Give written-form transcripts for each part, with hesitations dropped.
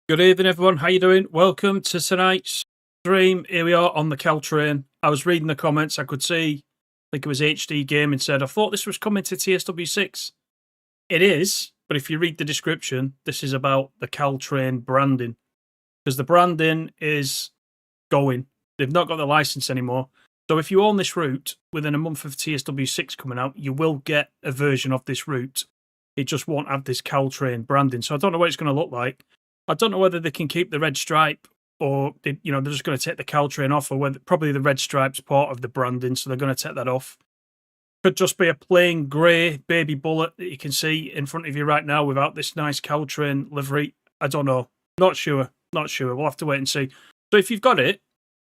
Good evening, everyone. How you doing? Welcome to tonight's stream. Here we are on the Caltrain. I was reading the comments. I could see, I think it was HD Gaming said, I thought this was coming to TSW6. It is, but if you read the description, this is about the Caltrain branding. Because the branding is going. They've not got the license anymore. So if you own this route, within a month of TSW6 coming out, you will get a version of this route. It just won't have this Caltrain branding. So I don't know what it's going to look like. I don't know whether they can keep the red stripe or they're just going to take the Caltrain off, or whether probably the red stripe's part of the branding, so they're going to take that off. Could just be a plain grey baby bullet that you can see in front of you right now without this nice Caltrain livery. I don't know. Not sure. We'll have to wait and see. So if you've got it,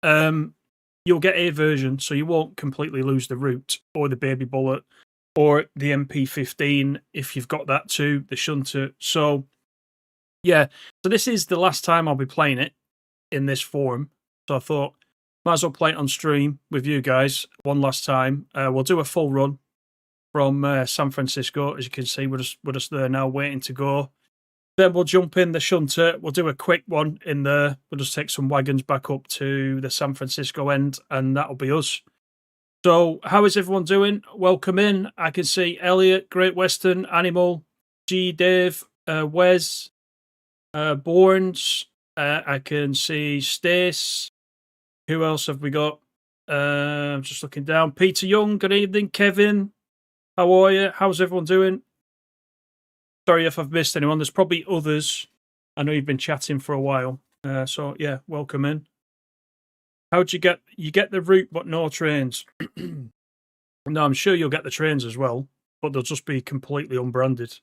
you'll get a version, so you won't completely lose the route or the baby bullet or the MP15 if you've got that too, the shunter. So yeah, so this is the last time I'll be playing it in this form. So I thought, might as well play it on stream with you guys one last time. We'll do a full run from San Francisco. As you can see, we're just there now waiting to go. Then we'll jump in the shunter. We'll do a quick one in there. We'll just take some wagons back up to the San Francisco end, and that'll be us. So how is everyone doing? Welcome in. I can see Elliot, Great Western, Animal, G, Dave, Wes, Bournes, I can see Stace. Who else have we got? I'm just looking down. Peter Young, good evening. Kevin, how are you? How's everyone doing? Sorry if I've missed anyone. There's probably others. I know you've been chatting for a while. So yeah, welcome in. How'd you get the route but no trains? No, I'm sure you'll get the trains as well, but they'll just be completely unbranded.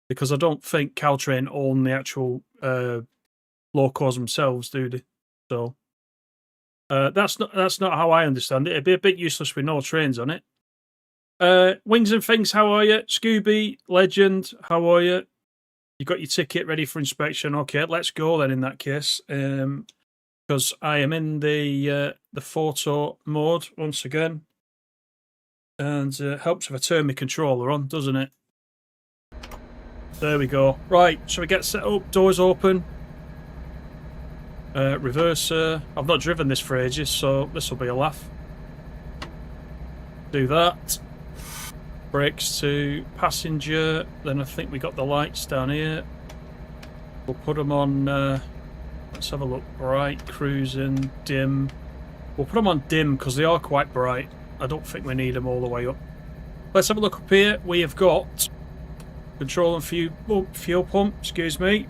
Because I don't think Caltrain own the actual locos themselves, do they? So that's not how I understand it. It'd be a bit useless with no trains on it. Wings and Things, how are you? Scooby, Legend, how are you? You got your ticket ready for inspection? Okay, let's go then in that case. Because I am in the photo mode once again. And it helps if I turn my controller on, doesn't it? There we go. Right, shall we get set up? Doors open. Reverser. I've not driven this for ages, so this will be a laugh. Do that. Brakes to passenger. Then I think we got the lights down here. We'll put them on. Let's have a look. Bright, cruising, dim. We'll put them on dim because they are quite bright. I don't think we need them all the way up. Let's have a look up here. We have got control and fuel pump, excuse me.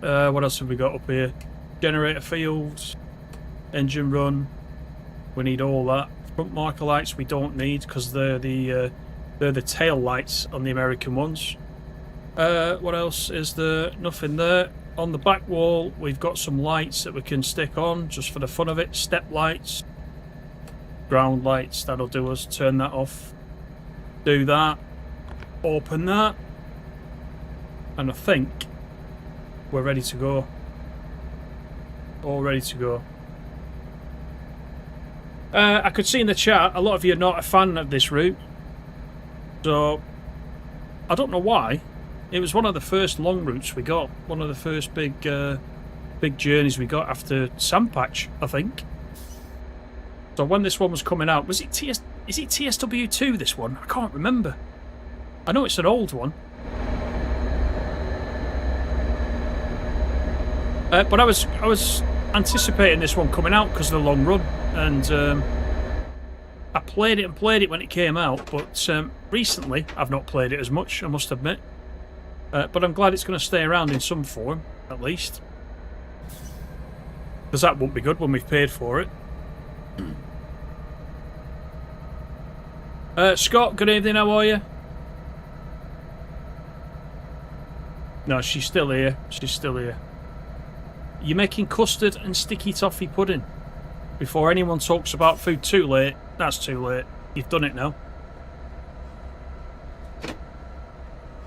What else have we got up here? Generator fields, engine run. We need all that. Front marker lights we don't need because they're the tail lights on the American ones. What else is there? Nothing there. On the back wall, we've got some lights that we can stick on just for the fun of it. Step lights, ground lights. That'll do us. Turn that off. Do that. Open that, and I think we're ready to go. All ready to go. I could see in the chat a lot of you are not a fan of this route, so I don't know why. It was one of the first long routes we got, one of the first big journeys we got after Sandpatch, I think. So when this one was coming out, is it TSW2 this one? I can't remember. I know it's an old one. But I was anticipating this one coming out because of the long run, and I played it when it came out, but recently I've not played it as much, I must admit. But I'm glad it's going to stay around in some form, at least. Because that won't be good when we've paid for it. Scott, good evening, how are you? No, she's still here. She's still here. You're making custard and sticky toffee pudding. Before anyone talks about food too late, that's too late. You've done it now.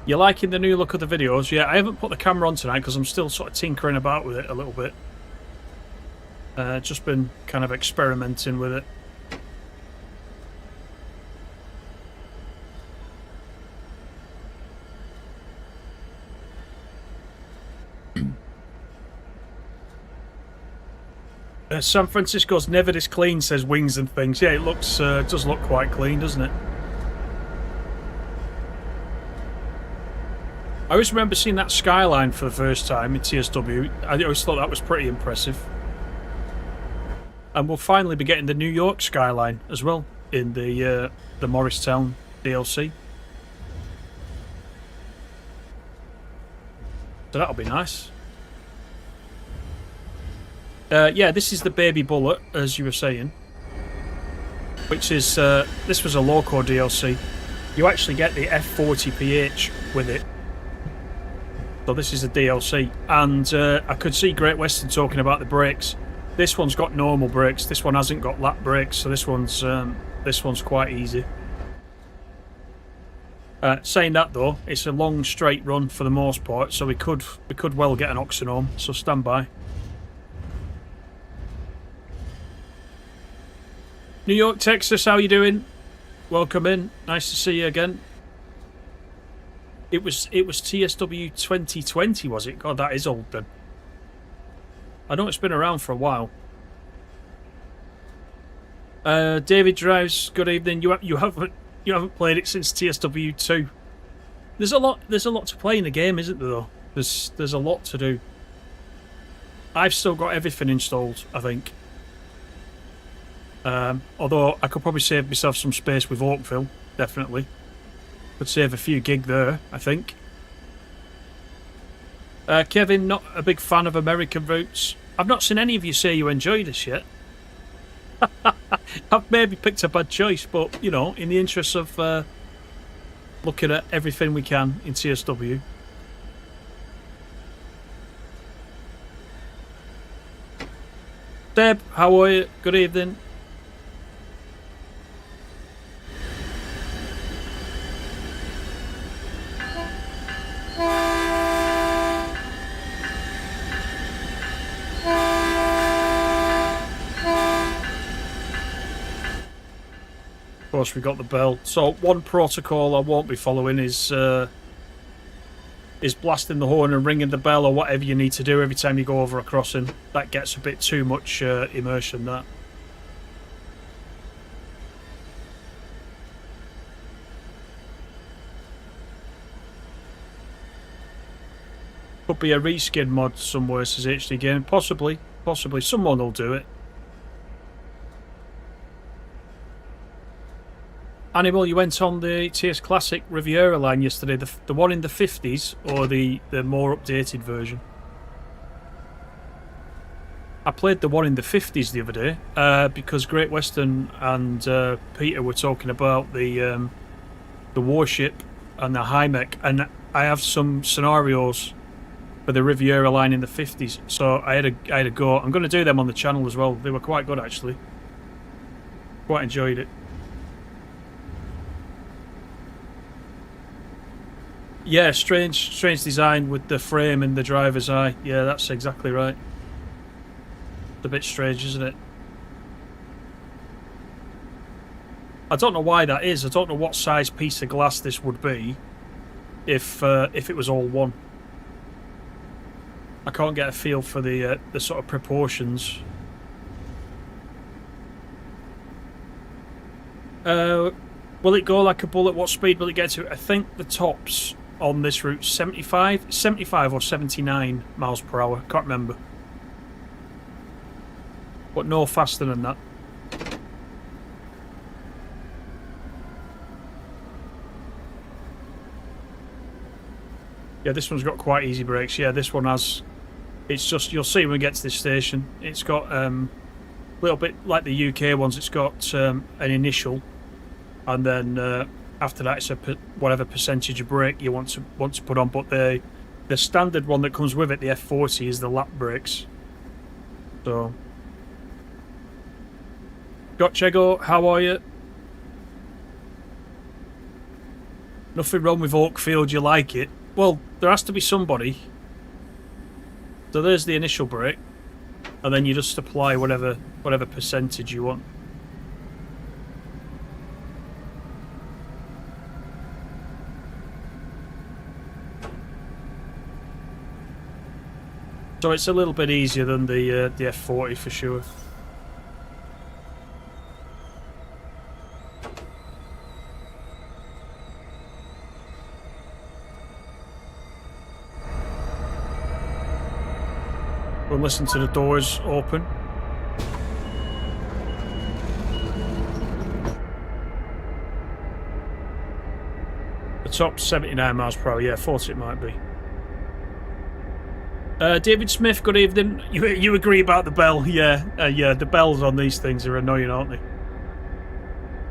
You're liking the new look of the videos? Yeah, I haven't put the camera on tonight because I'm still sort of tinkering about with it a little bit. Just been kind of experimenting with it. San Francisco's never this clean, says Wings and Things. Yeah, it looks does look quite clean, doesn't it? I always remember seeing that skyline for the first time in TSW. I always thought that was pretty impressive. And we'll finally be getting the New York skyline as well in the Morristown DLC. So that'll be nice. Yeah, this is the Baby Bullet, as you were saying. Which is, this was a low-core DLC. You actually get the F40PH with it. So this is a DLC. And I could see Great Western talking about the brakes. This one's got normal brakes. This one hasn't got lap brakes, so this one's quite easy. Saying that though, it's a long straight run for the most part, so we could well get an Oxenome. So stand by. New York, Texas, how you doing? Welcome in. Nice to see you again. It was TSW 2020, was it? God, that is old then. I know it's been around for a while. David Drives, good evening. You haven't played it since TSW 2. There's a lot to play in the game, isn't there though? There's a lot to do. I've still got everything installed, I think. Although I could probably save myself some space with Oakville, definitely. Could save a few gig there, I think. Kevin, not a big fan of American Roots. I've not seen any of you say you enjoy this yet. I've maybe picked a bad choice, but, you know, in the interest of looking at everything we can in TSW. Deb, how are you? Good evening. Of course, we got the bell. So one protocol I won't be following is blasting the horn and ringing the bell or whatever you need to do every time you go over a crossing. That gets a bit too much immersion, that. Could be a reskin mod somewhere, says HD Game. Possibly. Someone will do it. Animal, you went on the TS Classic Riviera line yesterday, the one in the 50s or the more updated version? I played the one in the 50s the other day because Great Western and Peter were talking about the warship and the high mech, and I have some scenarios for the Riviera line in the 50s, so I had a go. I'm going to do them on the channel as well. They were quite good actually. Quite enjoyed it. Yeah, strange design with the frame and the driver's eye. Yeah, that's exactly right. It's a bit strange, isn't it? I don't know why that is. I don't know what size piece of glass this would be if it was all one. I can't get a feel for the sort of proportions. Will it go like a bullet? What speed will it get to? I think the tops on this route 75 or 79 miles per hour. Can't remember. But no faster than that. Yeah, this one's got quite easy brakes. Yeah, this one has. It's just, you'll see when we get to this station. It's got a little bit like the UK ones. It's got an initial, and then after that, it's whatever percentage of brake you want to put on. But the standard one that comes with it, the F40, is the lap brakes. So, Gotchego, how are you? Nothing wrong with Oakfield. You like it? Well, there has to be somebody. So there's the initial brake, and then you just apply whatever percentage you want. So it's a little bit easier than the F40 for sure. We'll listen to the doors open. The top 79 miles per hour. Yeah, 40 it might be. David Smith, good evening. You agree about the bell? Yeah, yeah. The bells on these things are annoying, aren't they?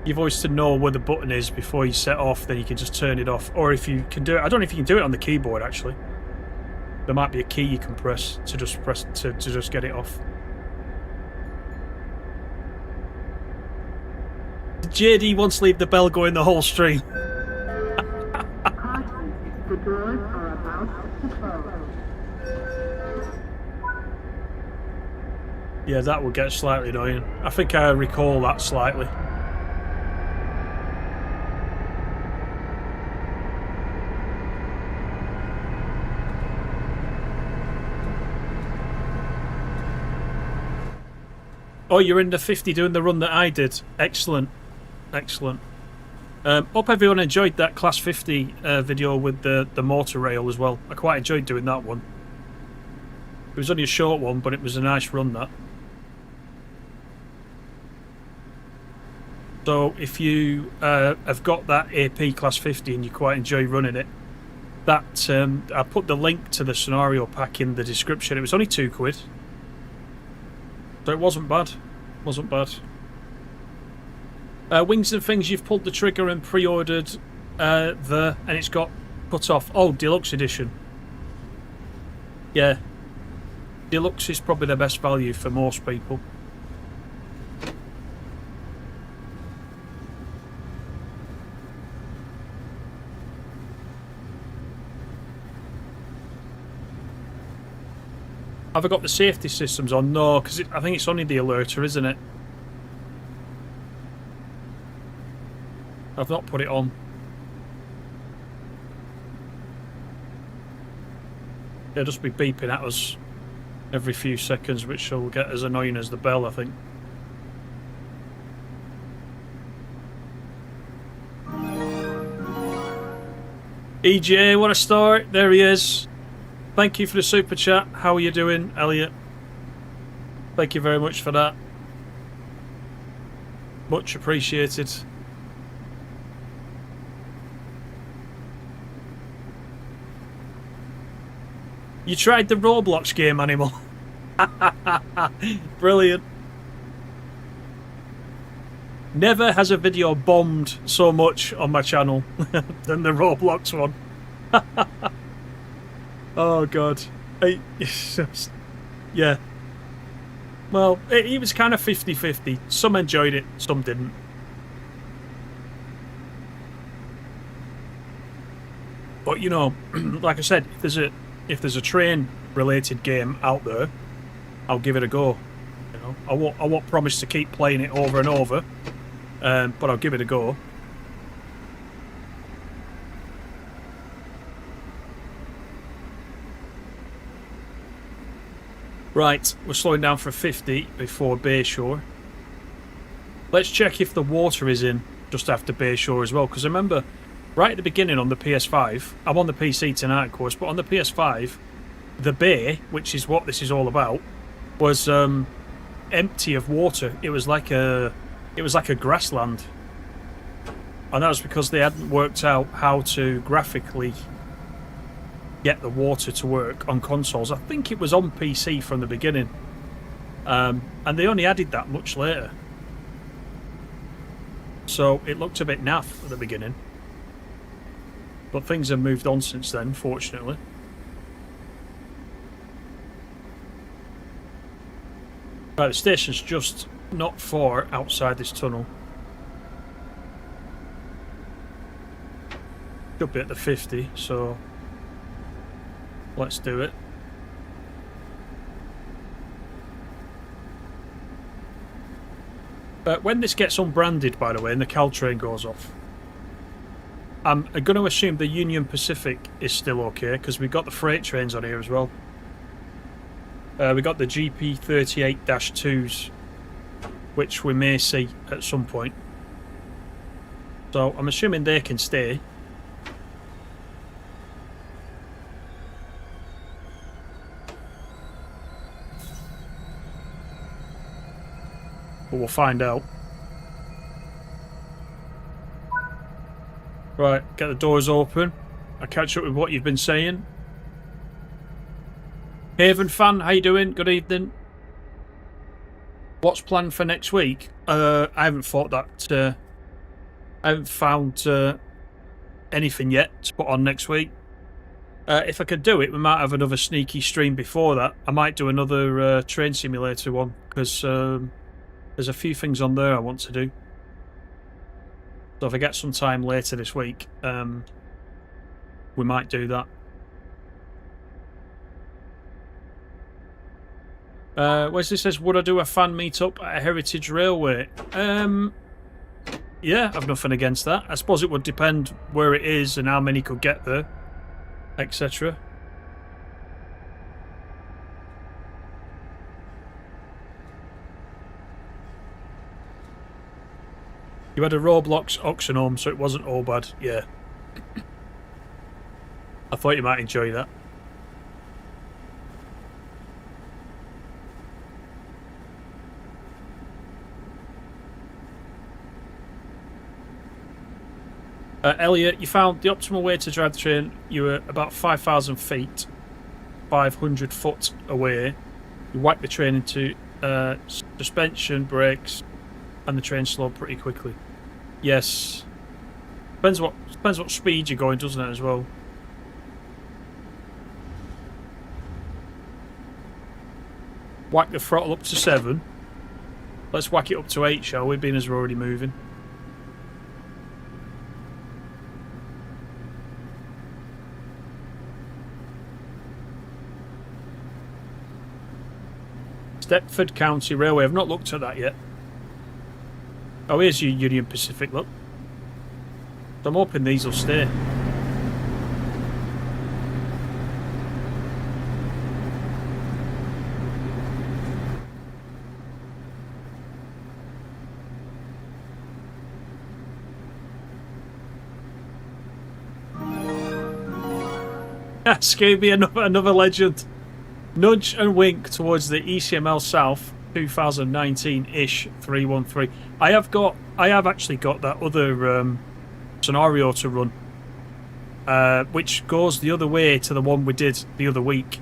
You've always to know where the button is before you set off. Then you can just turn it off, or if you can do it, I don't know if you can do it on the keyboard. Actually, there might be a key you can press to just get it off. JD wants to leave the bell going the whole stream. The doors are about to close. Yeah, that will get slightly annoying. I think I recall that slightly. Oh, you're in the 50 doing the run that I did. Excellent. Excellent. Hope everyone enjoyed that Class 50 video with the motor rail as well. I quite enjoyed doing that one. It was only a short one, but it was a nice run, that. So if you have got that AP Class 50 and you quite enjoy running it, that I put the link to the scenario pack in the description. It was only £2. So it wasn't bad. Wasn't bad. Wings and Things, you've pulled the trigger and pre-ordered and it's got put off. Oh, Deluxe Edition. Yeah. Deluxe is probably the best value for most people. Have I got the safety systems on? No, because I think it's only the alerter, isn't it? I've not put it on. It'll just be beeping at us every few seconds, which will get as annoying as the bell, I think. EJ, what a start. There he is. Thank you for the super chat. How are you doing, Elliot? Thank you very much for that. Much appreciated. You tried the Roblox game, Animal. Brilliant. Never has a video bombed so much on my channel than the Roblox one. Oh god. Yeah. Well, it was kind of 50-50. Some enjoyed it, some didn't. But you know, like I said, if there's a train related game out there, I'll give it a go. You know, I won't promise to keep playing it over and over, but I'll give it a go. Right, we're slowing down for 50 before Bayshore. Let's check if the water is in just after Bayshore as well, because remember, right at the beginning on the PS5, I'm on the PC tonight, of course, but on the PS5, the bay, which is what this is all about, was empty of water. It was like a grassland, and that was because they hadn't worked out how to graphically get the water to work on consoles. I think it was on PC from the beginning, and they only added that much later, so it looked a bit naff at the beginning. But things have moved on since then, fortunately. Right, the station's just not far outside this tunnel. Should be at the 50, so let's do it. When this gets unbranded, by the way, and the Caltrain goes off, I'm going to assume the Union Pacific is still okay, because we've got the freight trains on here as well. We got the GP38-2s, which we may see at some point. So I'm assuming they can stay. But we'll find out. Right, get the doors open. I'll catch up with what you've been saying. Haven fan, how you doing? Good evening. What's planned for next week? I haven't thought that. I haven't found anything yet to put on next week. If I could do it, we might have another sneaky stream before that. I might do another train simulator one, because there's a few things on there I want to do. So if I get some time later this week, we might do that. Wesley says, would I do a fan meetup at a Heritage Railway? Yeah, I've nothing against that. I suppose it would depend where it is and how many could get there, etc. You had a Roblox auction home, so it wasn't all bad. Yeah. I thought you might enjoy that. Elliot, you found the optimal way to drive the train. You were about 5,000 feet, 500 foot away. You whack the train into suspension, brakes, and the train slowed pretty quickly. Yes. Depends what speed you're going, doesn't it, as well? Whack the throttle up to 7. Let's whack it up to 8, shall we, being as we're already moving. Stepford County Railway. I've not looked at that yet. Oh, here's your Union Pacific, look. I'm hoping these will stay. Scooby, another legend. Nudge and wink towards the ECML South 2019-ish 313. I have actually got that other scenario to run, which goes the other way to the one we did the other week,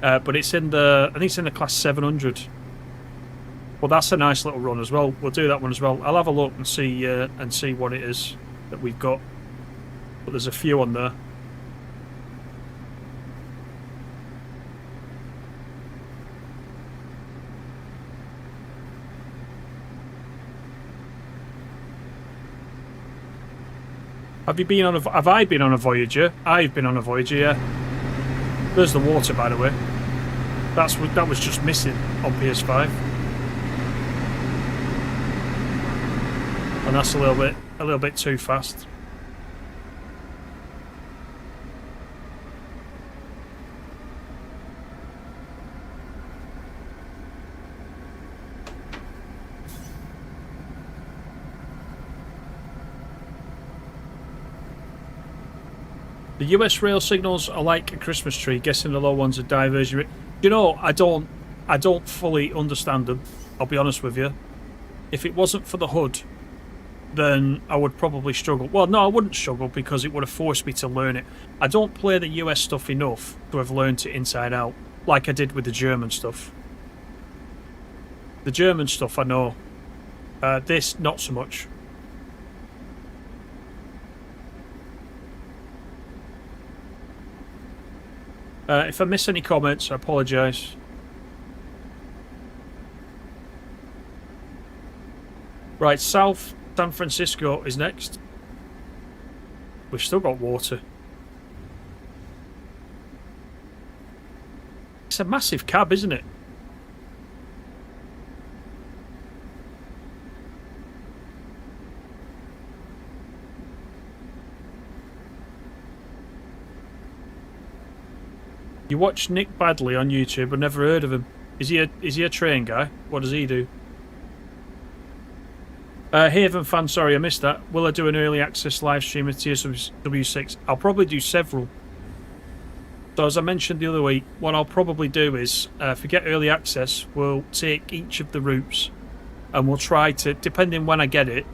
but it's in I think it's in the class 700. Well, that's a nice little run as well. We'll do that one as well. I'll have a look and see what it is that we've got. But there's a few on there. Have I been on a Voyager? I've been on a Voyager, yeah. There's the water, by the way. That was just missing on PS5. And that's a little bit too fast. The US rail signals are like a Christmas tree. Guessing the low ones are diversion. You know, I don't fully understand them. I'll be honest with you. If it wasn't for the HUD, then I would probably struggle. Well, no, I wouldn't struggle because it would have forced me to learn it. I don't play the US stuff enough to have learned it inside out, like I did with the German stuff. The German stuff I know. This, not so much. If I miss any comments, I apologise. Right, South San Francisco is next. We've still got water. It's a massive cab, isn't it? You watch Nick Badley on YouTube, but never heard of him. Is he a train guy? What does he do? Haven fan, sorry I missed that. Will I do an early access live stream of TSW6? I'll probably do several. So as I mentioned the other week, what I'll probably do is, if we get early access, we'll take each of the routes and we'll try to, depending when I get it,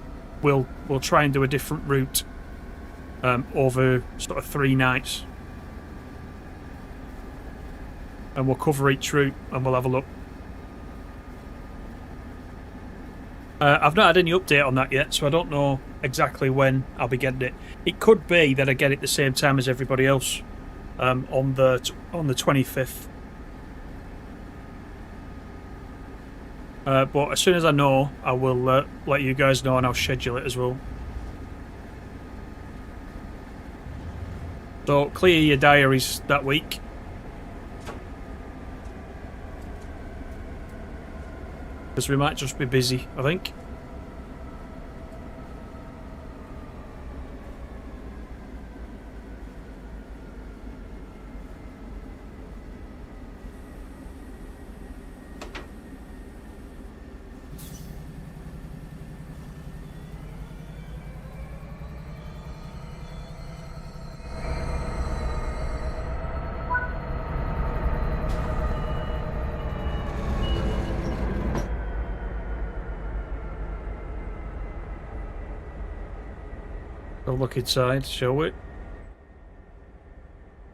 we'll try and do a different route over sort of 3 nights. And we'll cover each route and we'll have a look. I've not had any update on that yet, so I don't know exactly when I'll be getting it. It could be that I get it the same time as everybody else on the 25th. But as soon as I know, I will let you guys know and I'll schedule it as well. So clear your diaries that week. Because we might just be busy, I think. We'll look inside, shall we?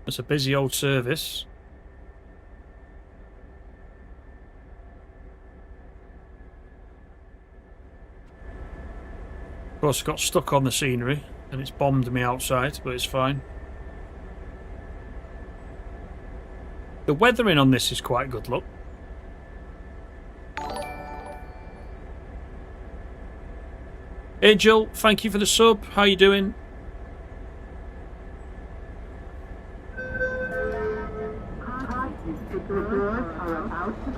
It's a busy old service. Of course, I got stuck on the scenery and it's bombed me outside, but it's fine. The weathering on this is quite good, look. Angel, thank you for the sub. How you doing? The doors are about to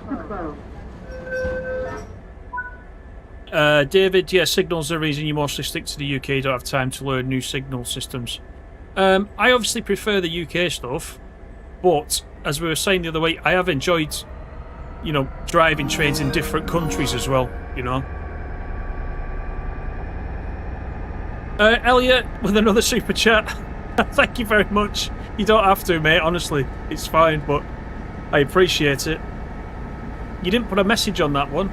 close. David, yeah, signals are the reason you mostly stick to the UK. You don't have time to learn new signal systems. I obviously prefer the UK stuff, but as we were saying the other week, I have enjoyed, you know, driving trains in different countries as well, you know. Elliot, with another super chat. Thank you very much. You don't have to, mate, honestly. It's fine, but I appreciate it. You didn't put a message on that one.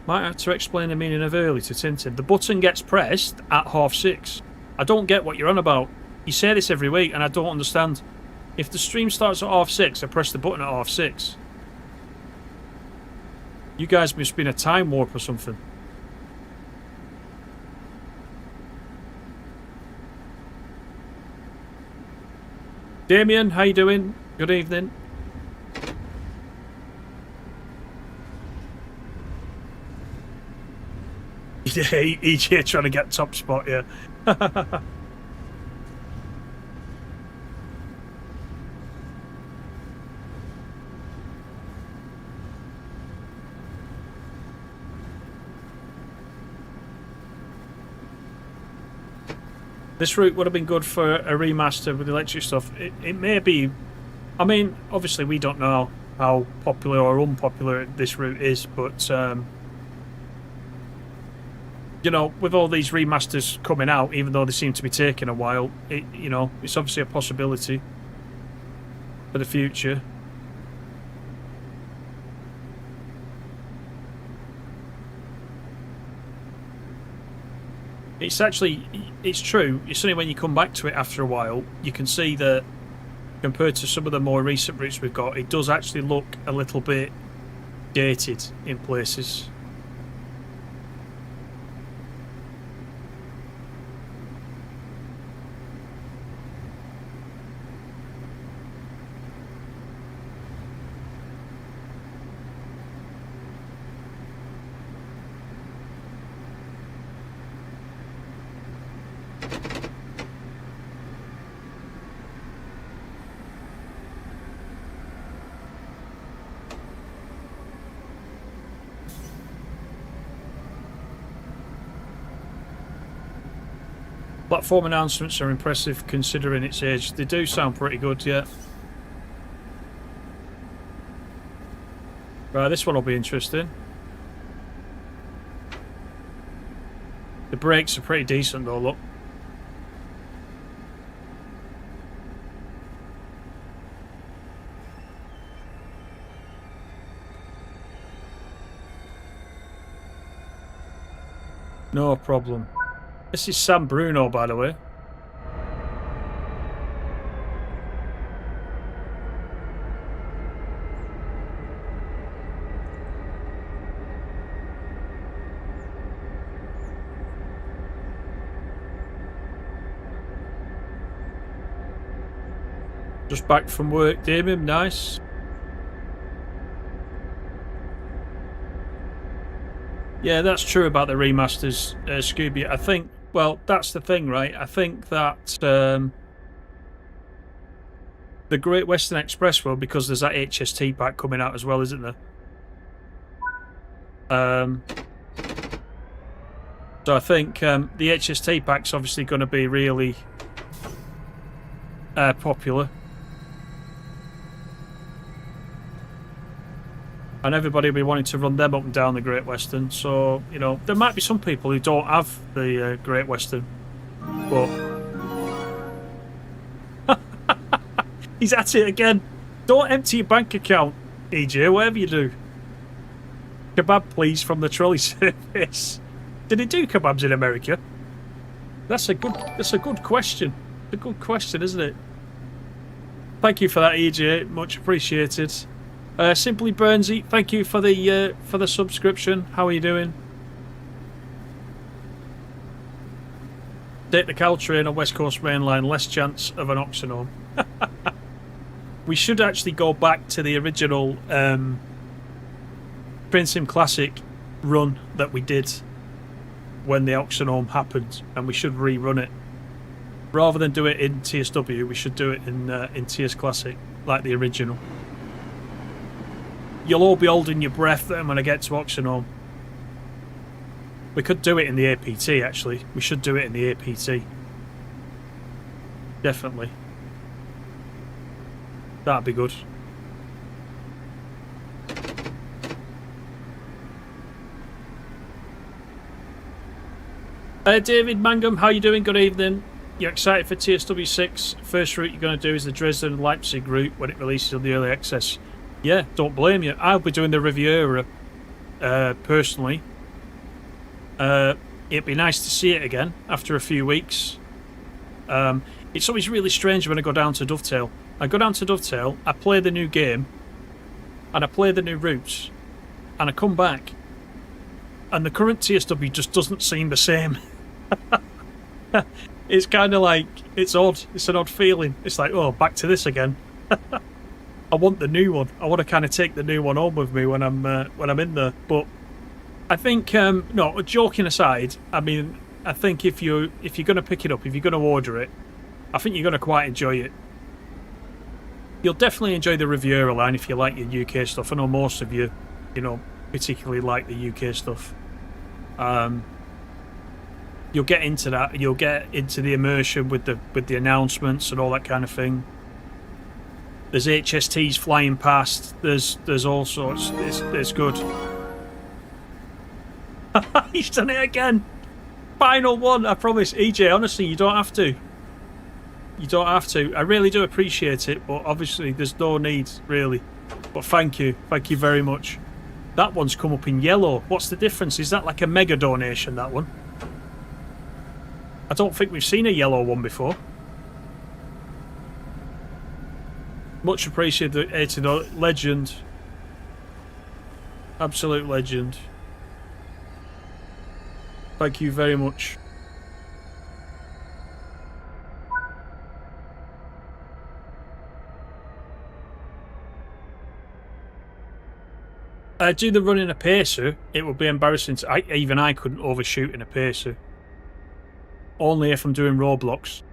Might have to explain the meaning of early to Tintin. The button gets pressed at 6:30. I don't get what you're on about. You say this every week and I don't understand. If the stream starts at 6:30, I press the button at 6:30. You guys must be in a time warp or something. Damien, how you doing? Good evening. Yeah, each here trying to get top spot, yeah. This route would have been good for a remaster with electric stuff. It may be... I mean, obviously we don't know how popular or unpopular this route is, but... you know, with all these remasters coming out, even though they seem to be taking a while, you know, it's obviously a possibility for the future. It's actually, it's true. It's only when you come back to it after a while, you can see that compared to some of the more recent routes we've got, it does actually look a little bit dated in places. Platform announcements are impressive considering its age. They do sound pretty good, yeah. Right, this one will be interesting. The brakes are pretty decent though, look. No problem. This is San Bruno, by the way. Just back from work, Damien. Nice. Yeah, that's true about the remasters, Scooby. I think, well, that's the thing, right? I think that the Great Western Express will, because there's that HST pack coming out as well, isn't there? So I think the HST pack's obviously going to be really popular. And everybody will be wanting to run them up and down the Great Western. So, you know, there might be some people who don't have the Great Western. But... He's at it again. Don't empty your bank account, EJ, whatever you do. Kebab, please, from the trolley service. Did he do kebabs in America? That's a good question. It's a good question, isn't it? Thank you for that, EJ. Much appreciated. Simply Burnsy, thank you for the subscription. How are you doing? Take the Caltrain on West Coast Main Line, less chance of an Oxenome. We should actually go back to the original Train Sim Classic run that we did when the Oxenome happened, and we should rerun it. Rather than do it in TSW, we should do it in TS Classic, like the original. You'll all be holding your breath then when I get to Oxenome. We could do it in the APT, actually. We should do it in the APT. Definitely. That'd be good. David Mangum, how you doing? Good evening. You're excited for TSW6? First route you're going to do is the Dresden Leipzig route when it releases on the early access. Yeah, don't blame you. I'll be doing the Riviera personally. It'd be nice to see it again after a few weeks. It's always really strange when I go down to Dovetail. I go down to Dovetail, I play the new game, and I play the new routes, and I come back, and the current TSW just doesn't seem the same. It's kind of like, it's odd. It's an odd feeling. It's like, oh, back to this again. I want the new one. I want to kind of take the new one home with me when I'm in there. But I think, no, joking aside, I mean, I think if you're going to pick it up, if you're going to order it, I think you're going to quite enjoy it. You'll definitely enjoy the Riviera line if you like your UK stuff. I know most of you, you know, particularly like the UK stuff. You'll get into that. You'll get into the immersion with the announcements and all that kind of thing. There's HSTs flying past. There's all sorts. It's good. He's done it again. Final one, I promise. EJ, honestly, you don't have to. You don't have to. I really do appreciate it, but obviously there's no need, really. But thank you. Thank you very much. That one's come up in yellow. What's the difference? Is that like a mega donation, that one? I don't think we've seen a yellow one before. Much appreciated, legend. Absolute legend. Thank you very much. Do the run in a pacer, it would be embarrassing. Even I couldn't overshoot in a pacer. Only if I'm doing roadblocks.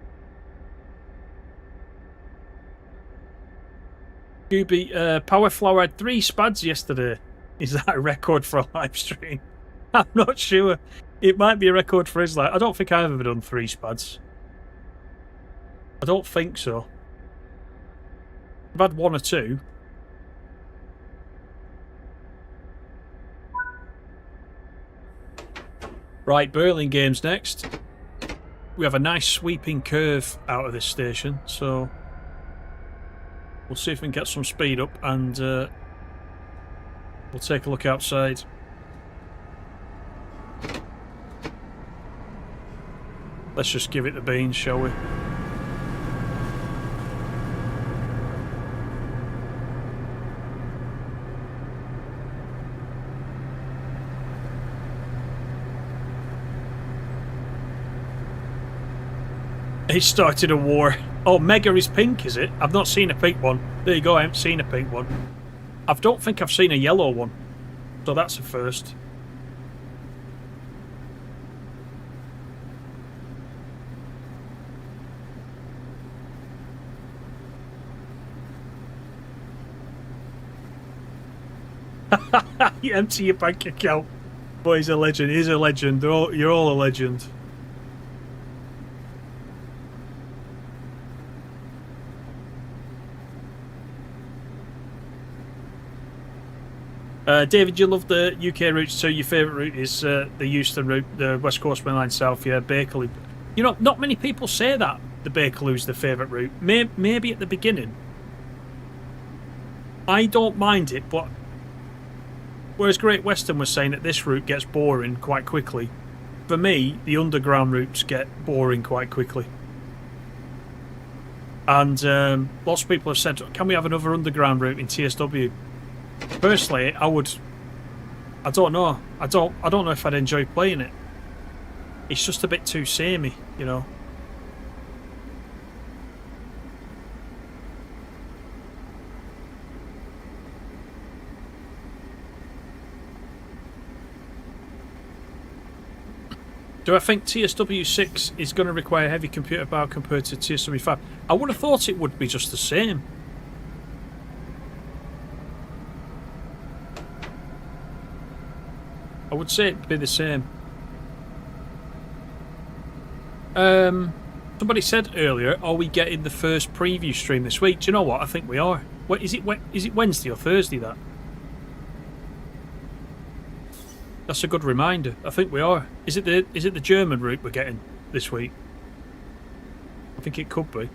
Scooby, Powerflower had 3 spads yesterday. Is that a record for a live stream? I'm not sure. It might be a record for his life. I don't think I've ever done 3 spads. I don't think so. I've had 1 or 2. Right, Burlingame's next. We have a nice sweeping curve out of this station, so we'll see if we can get some speed up and we'll take a look outside. Let's just give it the beans, shall we? He started a war. Oh, Mega is pink, is it? I've not seen a pink one. There you go, I haven't seen a pink one. I don't think I've seen a yellow one. So that's a first. You empty your bank account. Boy, he's a legend. He's a legend. You're all a legend. David, you love the UK routes, so your favourite route is the Euston route, the West Coast Main Line South, yeah, Bakerloo. You know, not many people say that, the Bakerloo's the favourite route. Maybe at the beginning. I don't mind it, but whereas Great Western was saying that this route gets boring quite quickly, for me, the underground routes get boring quite quickly. And lots of people have said, can we have another underground route in TSW? Personally, I don't know. I don't know if I'd enjoy playing it. It's just a bit too samey, you know. Do I think TSW 6 is going to require heavy computer power compared to TSW 5? I would have thought it would be just the same. I would say it'd be the same. Somebody said earlier, are we getting the first preview stream this week? Do you know what? I think we are. What is it? Is it Wednesday or Thursday? That's a good reminder. I think we are. Is it the German route we're getting this week? I think it could be.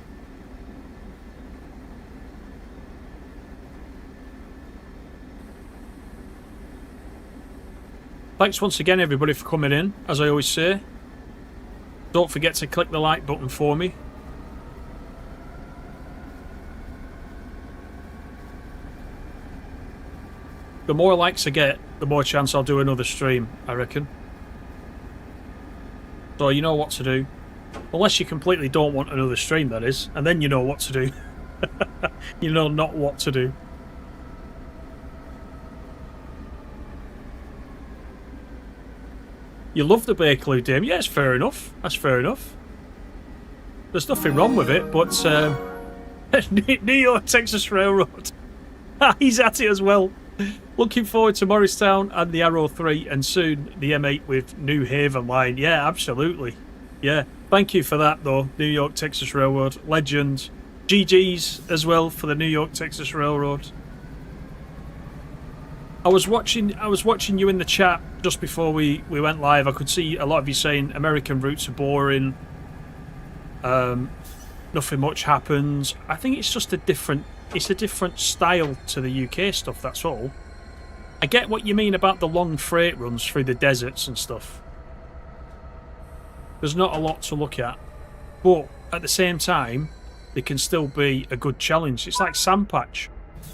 Thanks once again, everybody, for coming in. As I always say, don't forget to click the like button for me. The more likes I get, the more chance I'll do another stream, I reckon. So you know what to do. Unless you completely don't want another stream, that is. And then you know what to do. You know not what to do. You love the Bakerloo Dame. Yeah, it's fair enough. That's fair enough. There's nothing wrong with it, but New York, Texas Railroad. He's at it as well. Looking forward to Morristown and the Arrow 3 and soon the M8 with New Haven line. Yeah, absolutely. Yeah. Thank you for that, though, New York, Texas Railroad. Legend. GG's as well for the New York, Texas Railroad. I was watching you in the chat just before we went live. I could see a lot of you saying American routes are boring. Nothing much happens. I think it's just a different style to the UK stuff, that's all. I get what you mean about the long freight runs through the deserts and stuff. There's not a lot to look at. But at the same time, they can still be a good challenge. It's like Sandpatch.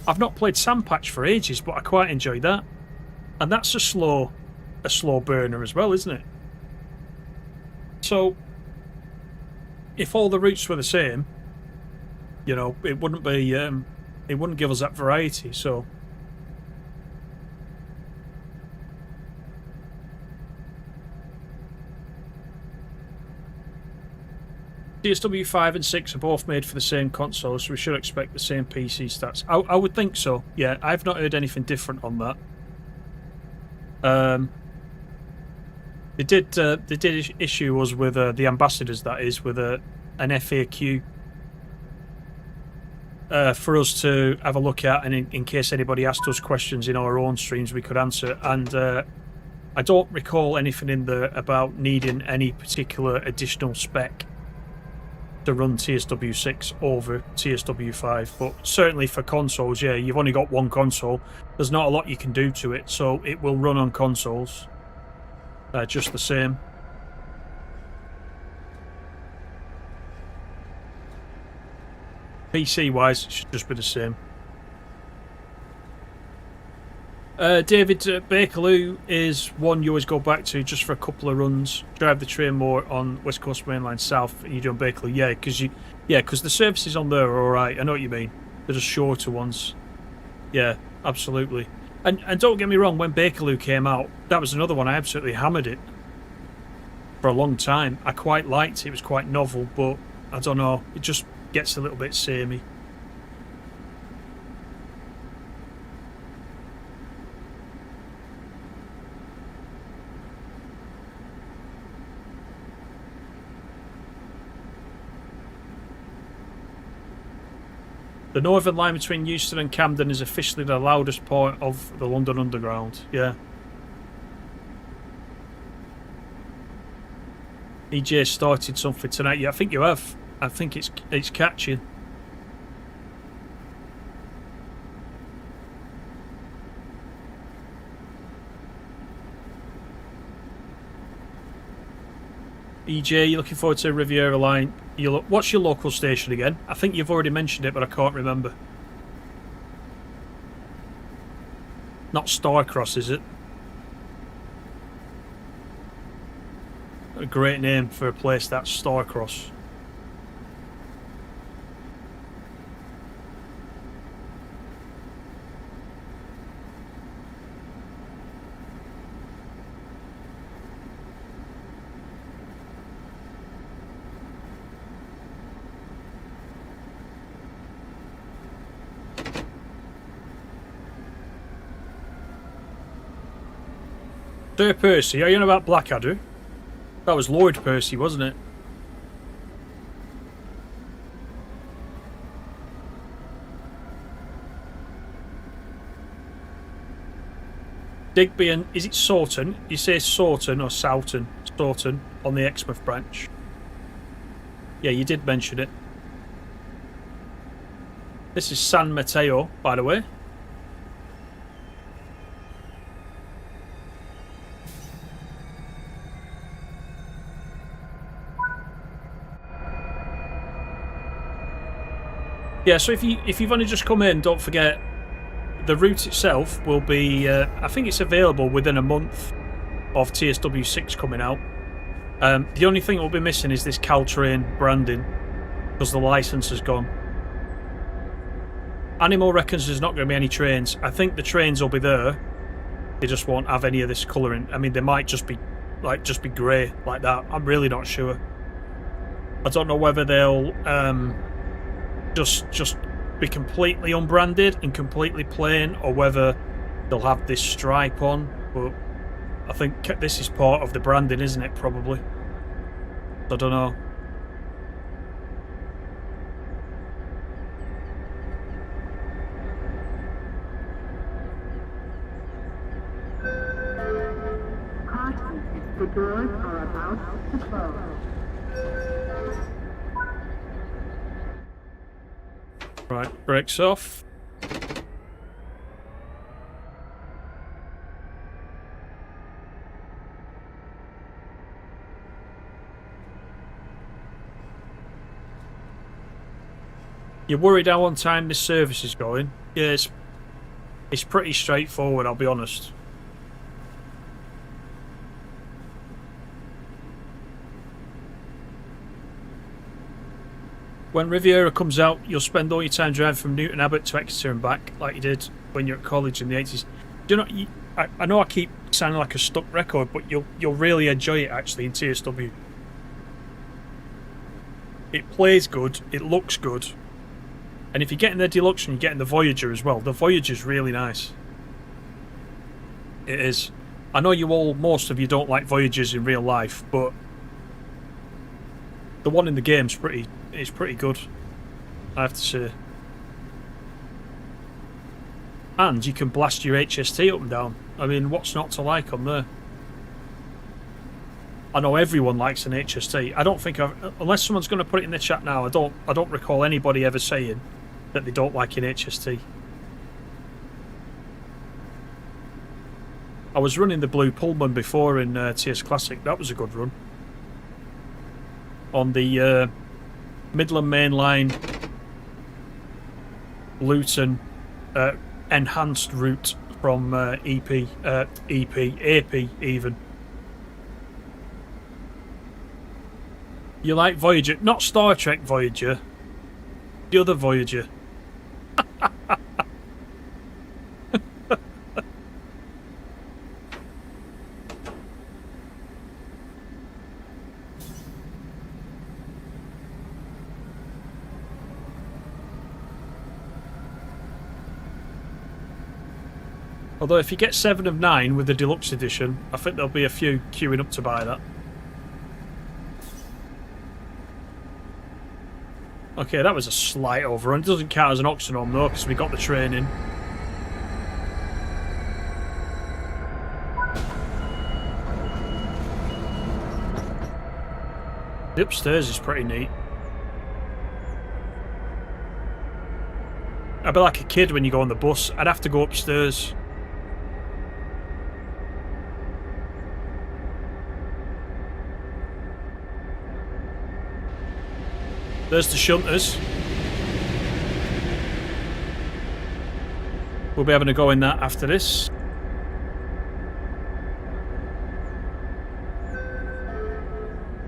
I've not played Sandpatch for ages, but I quite enjoy that. And that's a slow burner as well, isn't it? So, if all the routes were the same, you know, it wouldn't be, it wouldn't give us that variety, so. TSW 5 and 6 are both made for the same console, so we should expect the same PC stats. I would think so, yeah. I've not heard anything different on that. They did issue us with the ambassadors, that is, with an FAQ for us to have a look at, and in case anybody asked us questions in our own streams, we could answer. And I don't recall anything in there about needing any particular additional spec to run TSW6 over TSW5, but certainly for consoles, yeah, you've only got one console. There's not a lot you can do to it, so it will run on consoles just the same. PC-wise, it should just be the same. David Bakerloo is one you always go back to just for a couple of runs. Drive the train more on West Coast Mainline South, and you do on Bakerloo, yeah, because the services on there are all right. I know what you mean. They're just shorter ones. Yeah, absolutely. And don't get me wrong, when Bakerloo came out, that was another one I absolutely hammered it for a long time. I quite liked it. It was quite novel, but I don't know. It just gets a little bit samey. The Northern Line between Euston and Camden is officially the loudest part of the London Underground. Yeah. EJ started something tonight. Yeah, I think you have. I think it's catching. EJ, you're looking forward to Riviera Line. What's your local station again? I think you've already mentioned it, but I can't remember. Not Starcross, is it? A great name for a place, that's Starcross. Sir Percy, are you on about Blackadder? That was Lord Percy, wasn't it? Digby and... is it Sawton? You say Sawton or Soughton? Sawton on the Exmouth branch. Yeah, you did mention it. This is San Mateo, by the way. Yeah, so if you've only just come in, don't forget the route itself will be. I think it's available within a month of TSW6 coming out. The only thing that will be missing is this Caltrain branding because the license has gone. Animal reckons there's not going to be any trains. I think the trains will be there. They just won't have any of this colouring. I mean, they might just be grey like that. I'm really not sure. I don't know whether they'll. Just be completely unbranded and completely plain, or whether they'll have this stripe on, but I think this is part of the branding, isn't it? Probably. I don't know. Caution, the doors are about to close. Right, brakes off. You're worried how on time this service is going? Yeah, it's pretty straightforward, I'll be honest. When Riviera comes out, you'll spend all your time driving from Newton Abbot to Exeter and back, like you did when you're at college in the 80s. Do you know? I know I keep sounding like a stuck record, but you'll really enjoy it actually in TSW. It plays good, it looks good, and if you're getting the deluxe and you're getting the Voyager as well, the Voyager's really nice. It is. I know most of you don't like Voyagers in real life, but the one in the game's pretty good, I have to say. And you can blast your HST up and down. I mean, what's not to like on there? I know everyone likes an HST. I don't think unless someone's going to put it in the chat now, I don't recall anybody ever saying that they don't like an HST. I was running the Blue Pullman before in TS Classic. That was a good run. On the Midland Main Line, Luton, enhanced route from AP even. You like Voyager? Not Star Trek Voyager. The other Voyager. Although if you get 7 of 9 with the deluxe edition, I think there'll be a few queuing up to buy that. Okay, that was a slight overrun. It doesn't count as an Oxenome though, because we got the train in. The upstairs is pretty neat. I'd be like a kid when you go on the bus. I'd have to go upstairs. There's the shunters. We'll be having a go in that after this.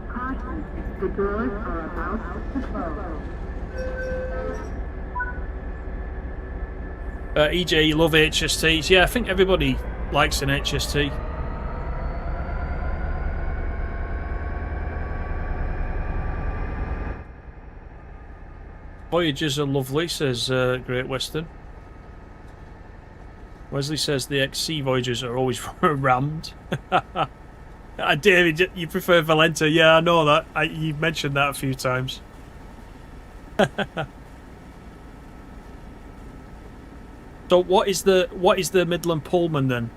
Caution, the doors are about to close. EJ, you love HSTs. Yeah, I think everybody likes an HST. Voyagers are lovely, says Great Western. Wesley says the XC Voyagers are always rammed. David, you prefer Valenta? Yeah, I know that. You mentioned that a few times. So what is the Midland Pullman then?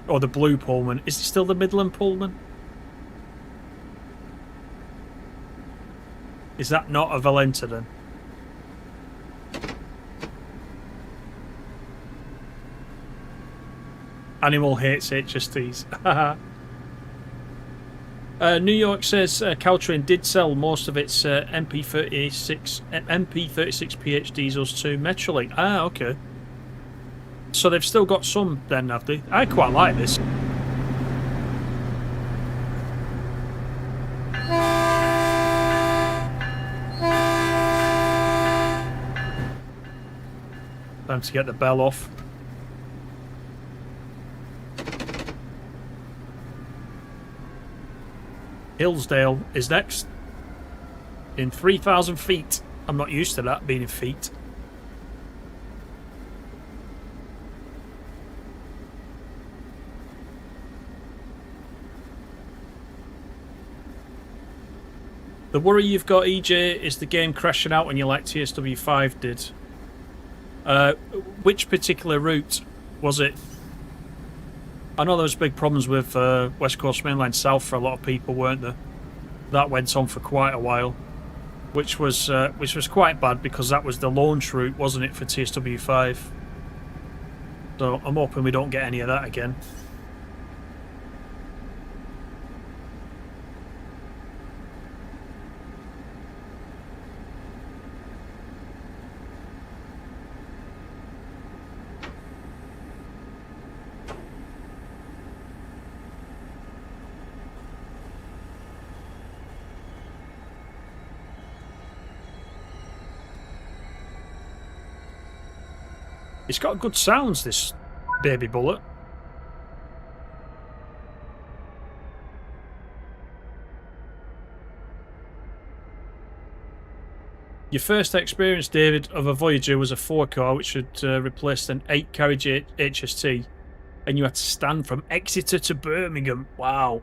Or the Blue Pullman? Is it still the Midland Pullman? Is that not a Valenta then? Animal hates HSTs. New York says Caltrain did sell most of its MP36 PH diesels to Metrolink. Ah, okay. So they've still got some then, have they? I quite like this. Time to get the bell off. Hillsdale is next. In 3,000 feet. I'm not used to that being in feet. The worry you've got, EJ, is the game crashing out when you like TSW5 did. Which particular route was it? I know there was big problems with West Coast Mainline South for a lot of people, weren't there? That went on for quite a while, which was quite bad because that was the launch route, wasn't it, for TSW5? So I'm hoping we don't get any of that again. It's got good sounds, this baby bullet. Your first experience, David, of a Voyager was a 4-car which had replaced an 8-carriage HST. And you had to stand from Exeter to Birmingham. Wow.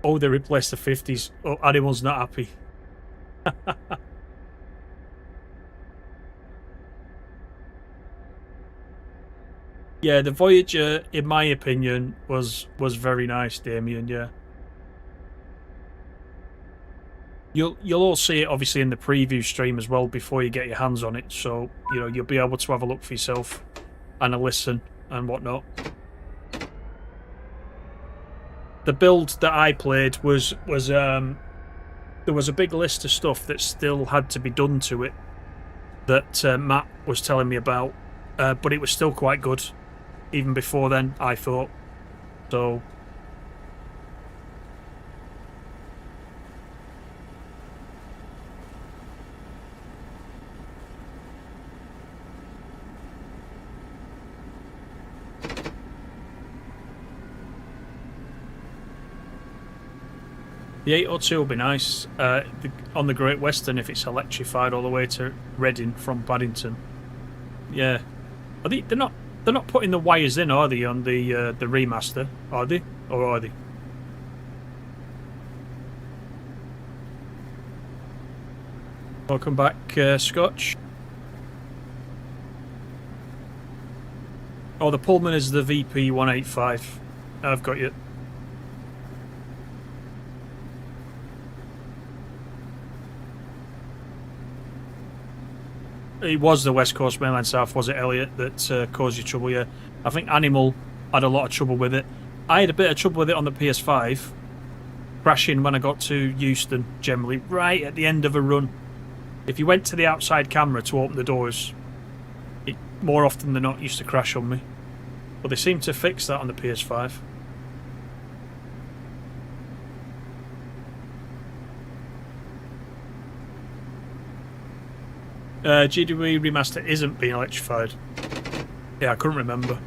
Oh, they replaced the 50s. Oh, Animal's not happy. Yeah, the Voyager, in my opinion, was very nice, Damien. Yeah, you'll all see it obviously in the preview stream as well before you get your hands on it. So you'll be able to have a look for yourself and a listen and whatnot. The build that I played was there was a big list of stuff that still had to be done to it that Matt was telling me about, but it was still quite good even before then, I thought. So the 802 will be nice on the Great Western if it's electrified all the way to Reading from Paddington. Yeah, they're not putting the wires in, are they, on the remaster? Are they, or are they? Welcome back, Scotch. Oh, the Pullman is the VP 185. I've got you. It was the West Coast Mainline South, was it, Elliot, that caused you trouble? Yeah, I think Animal had a lot of trouble with it. I had a bit of trouble with it on the PS5, crashing when I got to Euston, generally, right at the end of a run. If you went to the outside camera to open the doors, it more often than not used to crash on me. But they seem to fix that on the PS5. GW Remaster isn't being electrified. Yeah, I couldn't remember.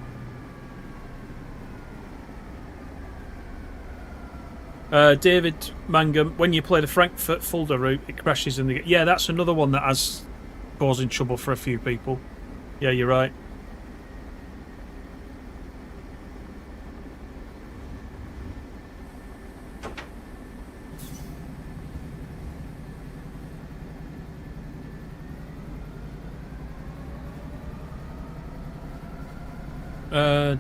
David Mangum, when you play the Frankfurt Fulda route, it crashes in the... Yeah, that's another one that has causing trouble for a few people. Yeah, you're right.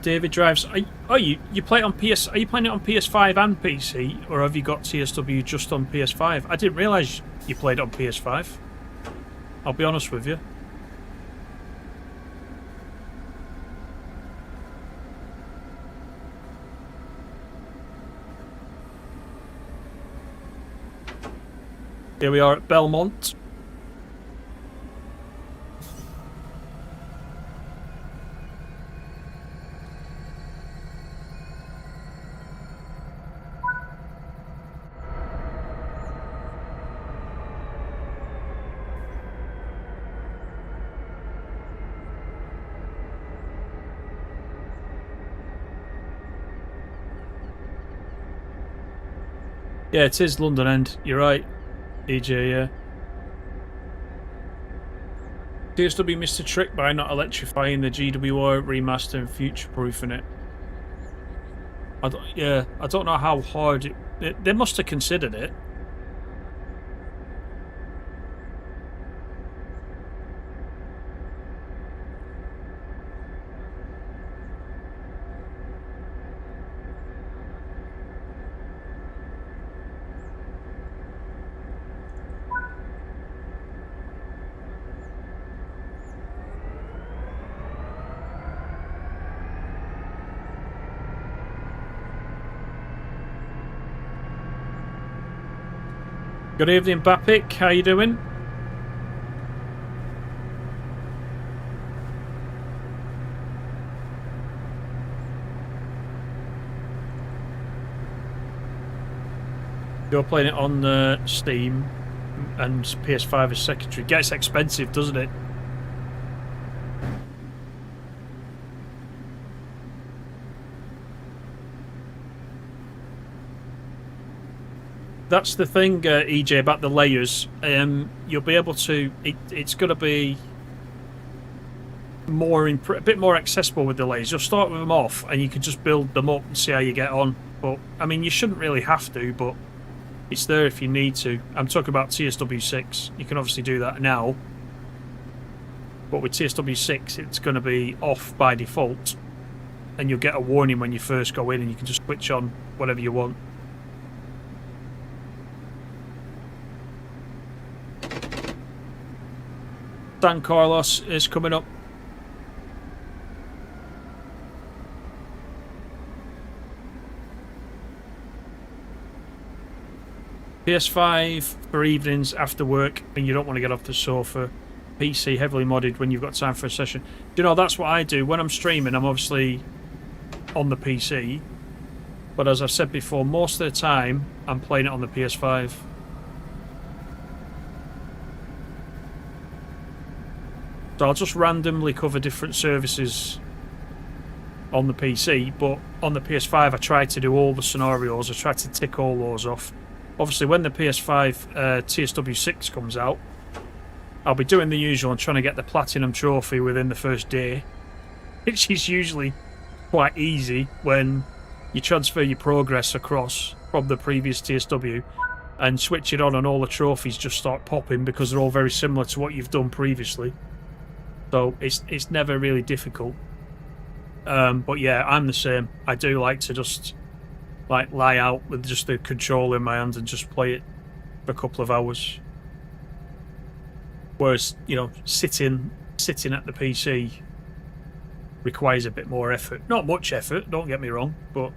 David drives. You play it on PS? Are you playing it on PS5 and PC, or have you got TSW just on PS5? I didn't realise you played it on PS5. I'll be honest with you. Here we are at Belmont. Yeah, it is London End. You're right, EJ, yeah. TSW missed a trick by not electrifying the GWR remaster and future-proofing it. I don't know how hard they must have considered it. Good evening, Bapik. How you doing? You're playing it on Steam and PS5 is secondary. Gets expensive, doesn't it? That's the thing, EJ, about the layers. You'll be able to... It's going to be a bit more accessible with delays. You'll start with them off, and you can just build them up and see how you get on. But I mean, you shouldn't really have to, but it's there if you need to. I'm talking about TSW6. You can obviously do that now, but with TSW6, it's going to be off by default, and you'll get a warning when you first go in, and you can just switch on whatever you want. San Carlos is coming up. PS5 for evenings after work and you don't want to get off the sofa. PC heavily modded when you've got time for a session. You know, that's what I do. When I'm streaming, I'm obviously on the PC. But as I've said before, most of the time, I'm playing it on the PS5. So I'll just randomly cover different services on the PC, but on the PS5 I try to do all the scenarios, I try to tick all those off. Obviously when the PS5 TSW6 comes out, I'll be doing the usual and trying to get the Platinum Trophy within the first day, which is usually quite easy when you transfer your progress across from the previous TSW and switch it on and all the trophies just start popping because they're all very similar to what you've done previously. So it's never really difficult. But yeah, I'm the same. I do like to just like lie out with just the controller in my hand and just play it for a couple of hours. Whereas, you know, sitting at the PC requires a bit more effort. Not much effort, don't get me wrong, but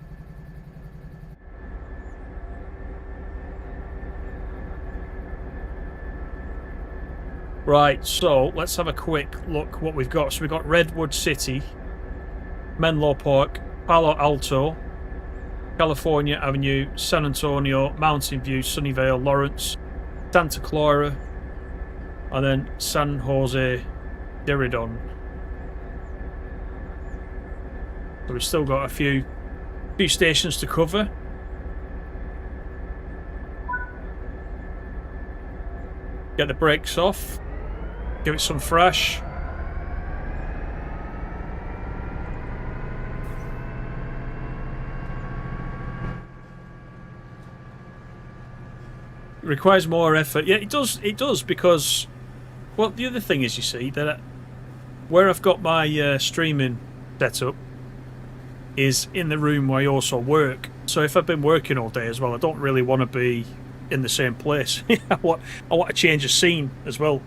right, so let's have a quick look what we've got. So we've got Redwood City, Menlo Park, Palo Alto, California Avenue, San Antonio, Mountain View, Sunnyvale, Lawrence, Santa Clara, and then San Jose Diridon. So we've still got a few stations to cover. Get the brakes off. Give it some fresh. It requires more effort. Yeah, it does because, well, the other thing is, you see, that where I've got my streaming set up is in the room where I also work. So if I've been working all day as well, I don't really want to be in the same place. I want to change the scene as well.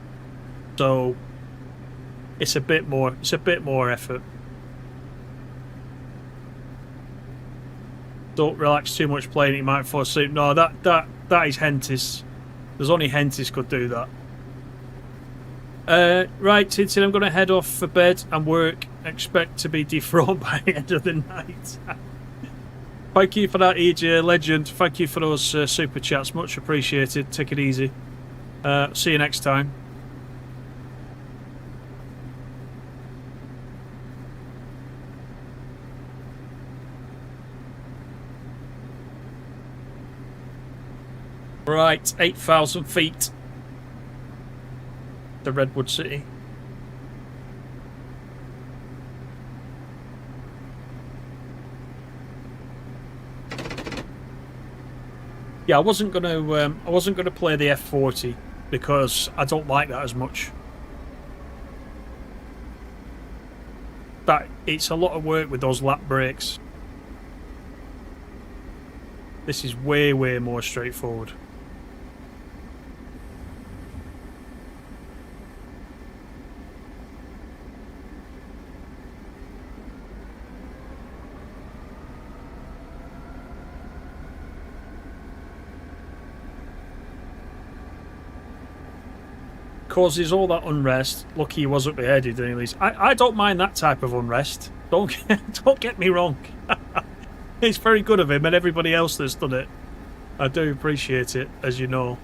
So it's a bit more effort. Don't relax too much playing it, you might fall asleep. No, that is Hentis. There's only Hentis could do that. Right, Tintin, I'm going to head off for bed and work. Expect to be dethroned by the end of the night. Thank you for that, EJ Legend. Thank you for those super chats. Much appreciated. Take it easy. See you next time. Right, 8,000 feet. The Redwood City. Yeah, I wasn't gonna play the F40 because I don't like that as much. That it's a lot of work with those lap brakes. This is way more straightforward. Causes all that unrest. Lucky he wasn't beheaded, anyways. I don't mind that type of unrest. Don't get me wrong. It's very good of him and everybody else that's done it. I do appreciate it, as you know.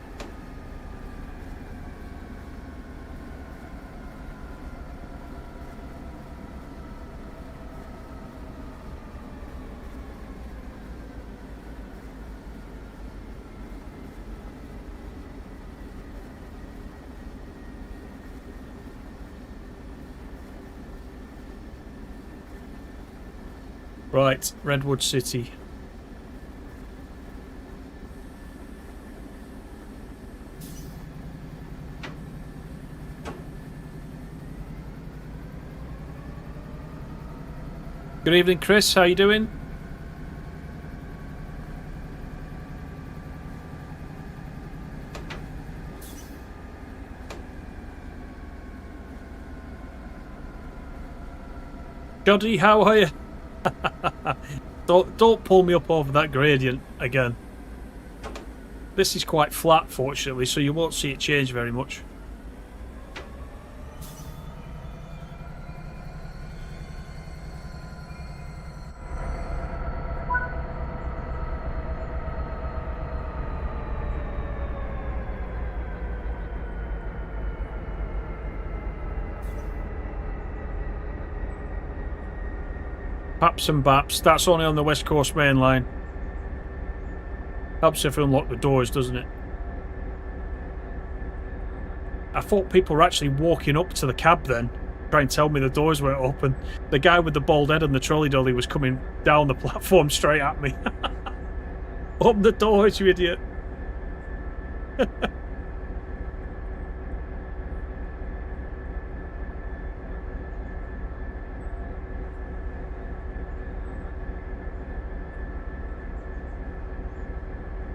Right, Redwood City. Good evening, Chris. How you doing? Joddy, how are you? Don't pull me up over that gradient again. This is quite flat, fortunately, so you won't see it change very much. Paps and Baps. That's only on the West Coast Main Line. Helps if you unlock the doors, doesn't it? I thought people were actually walking up to the cab then, trying to tell me the doors weren't open. The guy with the bald head and the trolley dolly was coming down the platform straight at me. Open the doors, you idiot.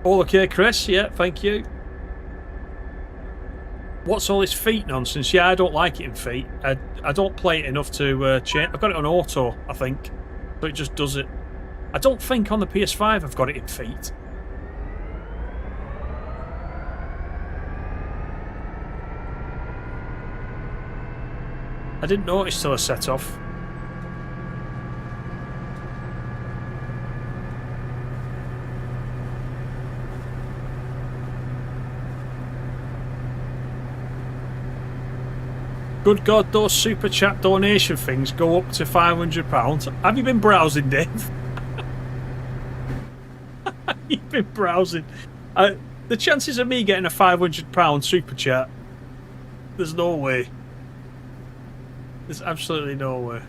All okay, Chris? Yeah, thank you. What's all this feet nonsense? Yeah, I don't like it in feet. I don't play it enough to change. I've got it on auto, I think, so it just does it. I don't think on the PS5 I've got it in feet. I didn't notice till I set off. Good God, those super chat donation things go up to £500. Have you been browsing, Dave? You've been browsing. The chances of me getting a £500 super chat, there's no way. There's absolutely no way.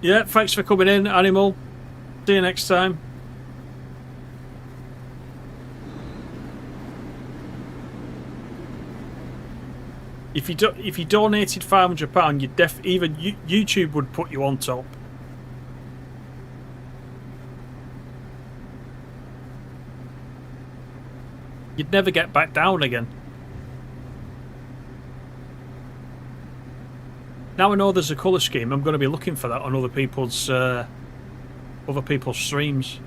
Yeah, thanks for coming in, Animal. See you next time. If you donated £500, you'd even YouTube would put you on top. You'd never get back down again. Now I know there's a colour scheme, I'm going to be looking for that on other people's streams.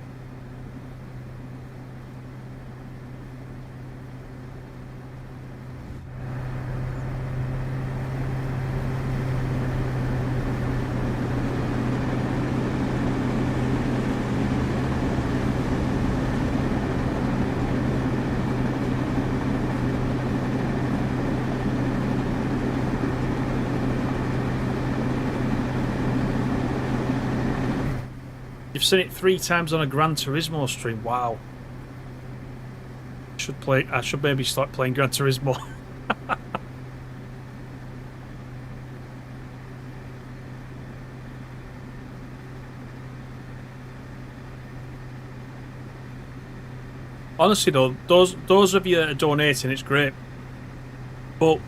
You've seen it 3 times on a Gran Turismo stream. Wow. I should maybe start playing Gran Turismo. Honestly though, those of you that are donating, it's great. But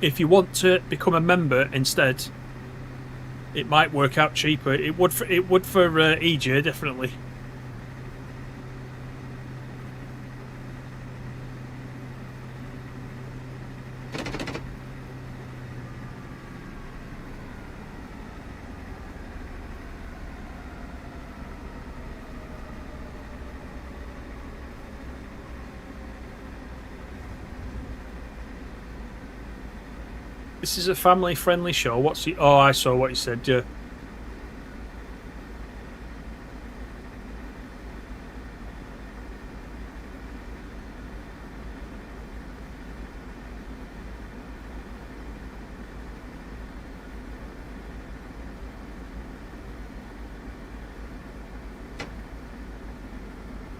if you want to become a member instead, it might work out cheaper. It would for EJ, definitely. This is a family-friendly show. What's he? Oh, I saw what he said. Yeah.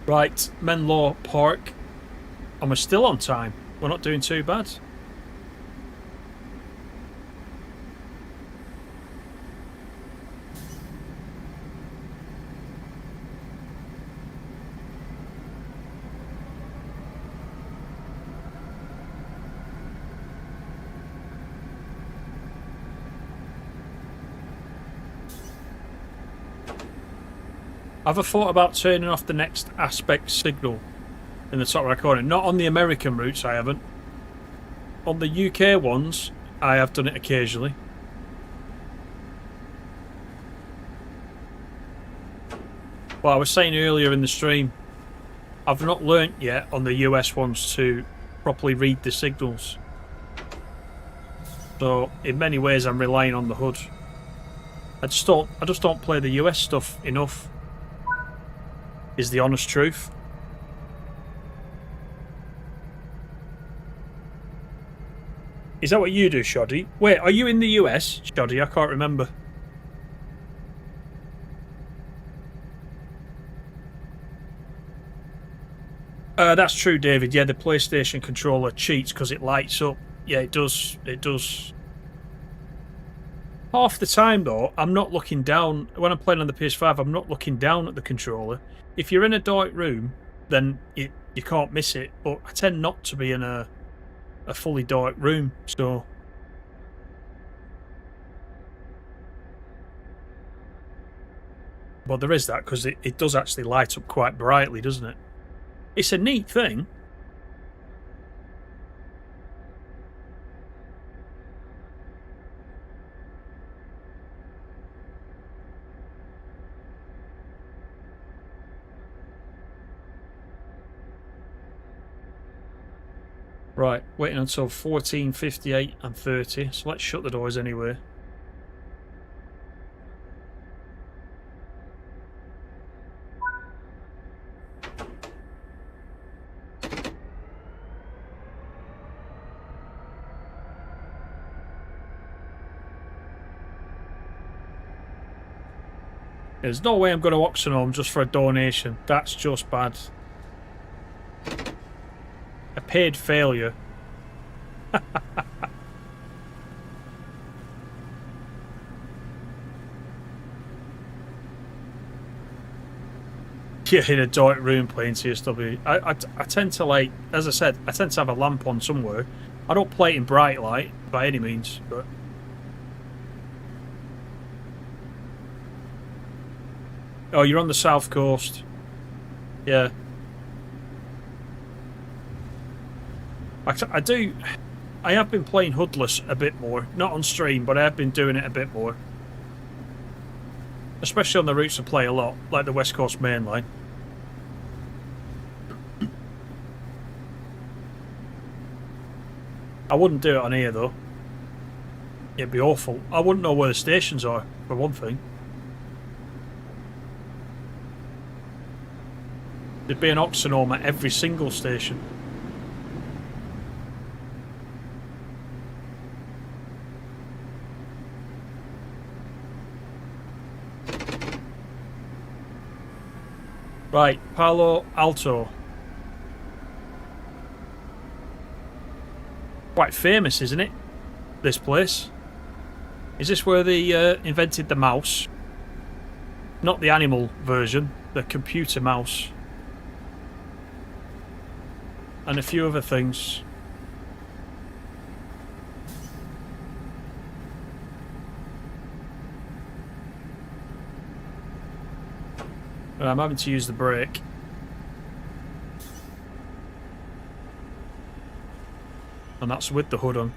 Right, Menlo Park. And we're still on time. We're not doing too bad. Have I thought about turning off the next aspect signal in the top right corner? Not on the American routes, I haven't. On the UK ones, I have done it occasionally. Well, I was saying earlier in the stream, I've not learnt yet on the US ones to properly read the signals. So in many ways I'm relying on the HUD. I just don't play the US stuff enough, is the honest truth. Is that what you do, Shoddy? Wait, are you in the US, Shoddy? I can't remember. That's true, David. Yeah, the PlayStation controller cheats because it lights up. Yeah, it does. It does. Half the time, though, I'm not looking down. When I'm playing on the PS5, I'm not looking down at the controller. If you're in a dark room, then you can't miss it. But I tend not to be in a fully dark room, so... Well, there is that, because it does actually light up quite brightly, doesn't it? It's a neat thing. Right, waiting until 14, 58 and 30, so let's shut the doors anyway. There's no way I'm going to Oxenholme just for a donation. That's just bad. A paid failure. Yeah, in a dark room playing CSW. I tend to, like, as I said, I tend to have a lamp on somewhere. I don't play it in bright light by any means, but... Oh, you're on the south coast. Yeah. I have been playing hoodless a bit more. Not on stream, but I have been doing it a bit more. Especially on the routes I play a lot, like the West Coast Main Line. I wouldn't do it on here, though. It'd be awful. I wouldn't know where the stations are, for one thing. There'd be an Oxenholme at every single station. Right, Palo Alto. Quite famous, isn't it? This place. Is this where they invented the mouse? Not the animal version, the computer mouse. And a few other things. I'm having to use the brake. And that's with the hood on.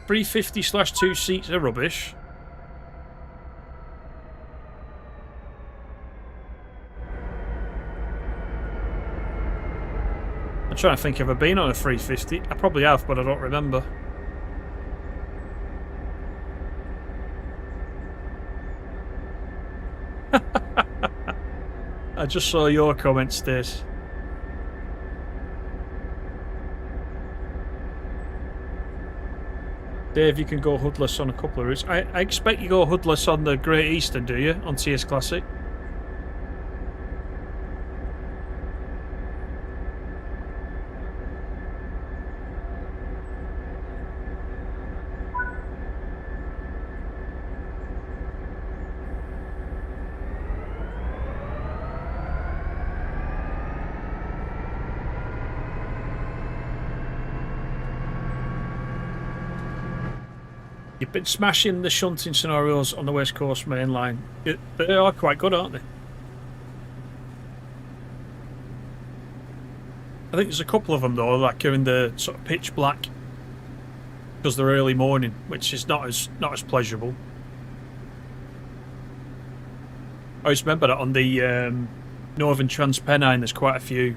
350/2 seats are rubbish. I'm trying to think if I've been on a 350. I probably have, but I don't remember. I just saw your comment, Stace. Dave, you can go hoodless on a couple of routes. I expect you go hoodless on the Great Eastern, do you? On TS Classic? You've been smashing the shunting scenarios on the West Coast main line. They are quite good, aren't they? I think there's a couple of them though, like are in the sort of pitch black because they're early morning, which is not as pleasurable. I always remember that on the Northern Transpennine, there's quite a few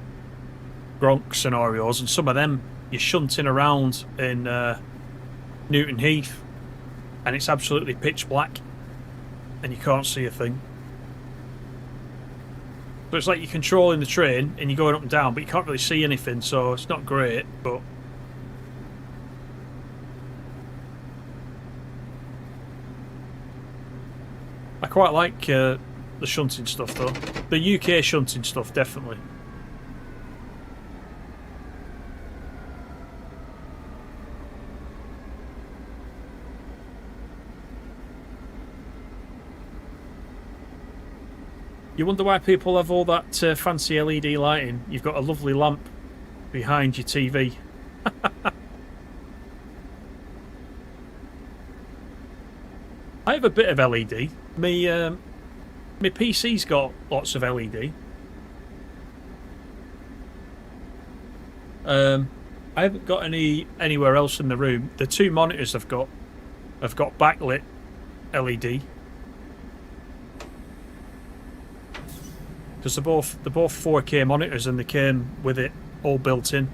Gronk scenarios, and some of them you're shunting around in Newton Heath, and it's absolutely pitch black, and you can't see a thing. So it's like you're controlling the train and you're going up and down, but you can't really see anything, so it's not great, but... I quite like the shunting stuff, though. The UK shunting stuff, definitely. You wonder why people have all that fancy LED lighting. You've got a lovely lamp behind your TV. I have a bit of LED. My PC's got lots of LED. I haven't got anywhere else in the room. The two monitors I've got backlit LED. Because they're both 4K monitors and they came with it all built in.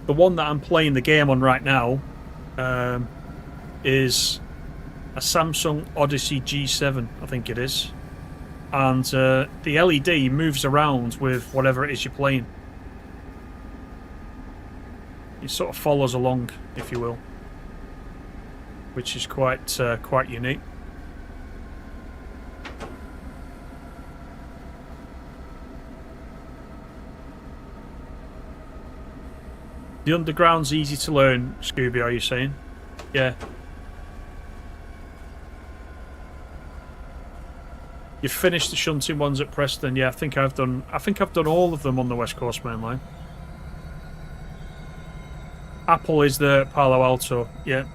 The one that I'm playing the game on right now is a Samsung Odyssey G7, I think it is. And the LED moves around with whatever it is you're playing. It sort of follows along, if you will, which is quite unique. The underground's easy to learn, Scooby, are you saying? Yeah. You've finished the shunting ones at Preston. Yeah, I think I've done all of them on the West Coast main line. Apple is the Palo Alto, yeah.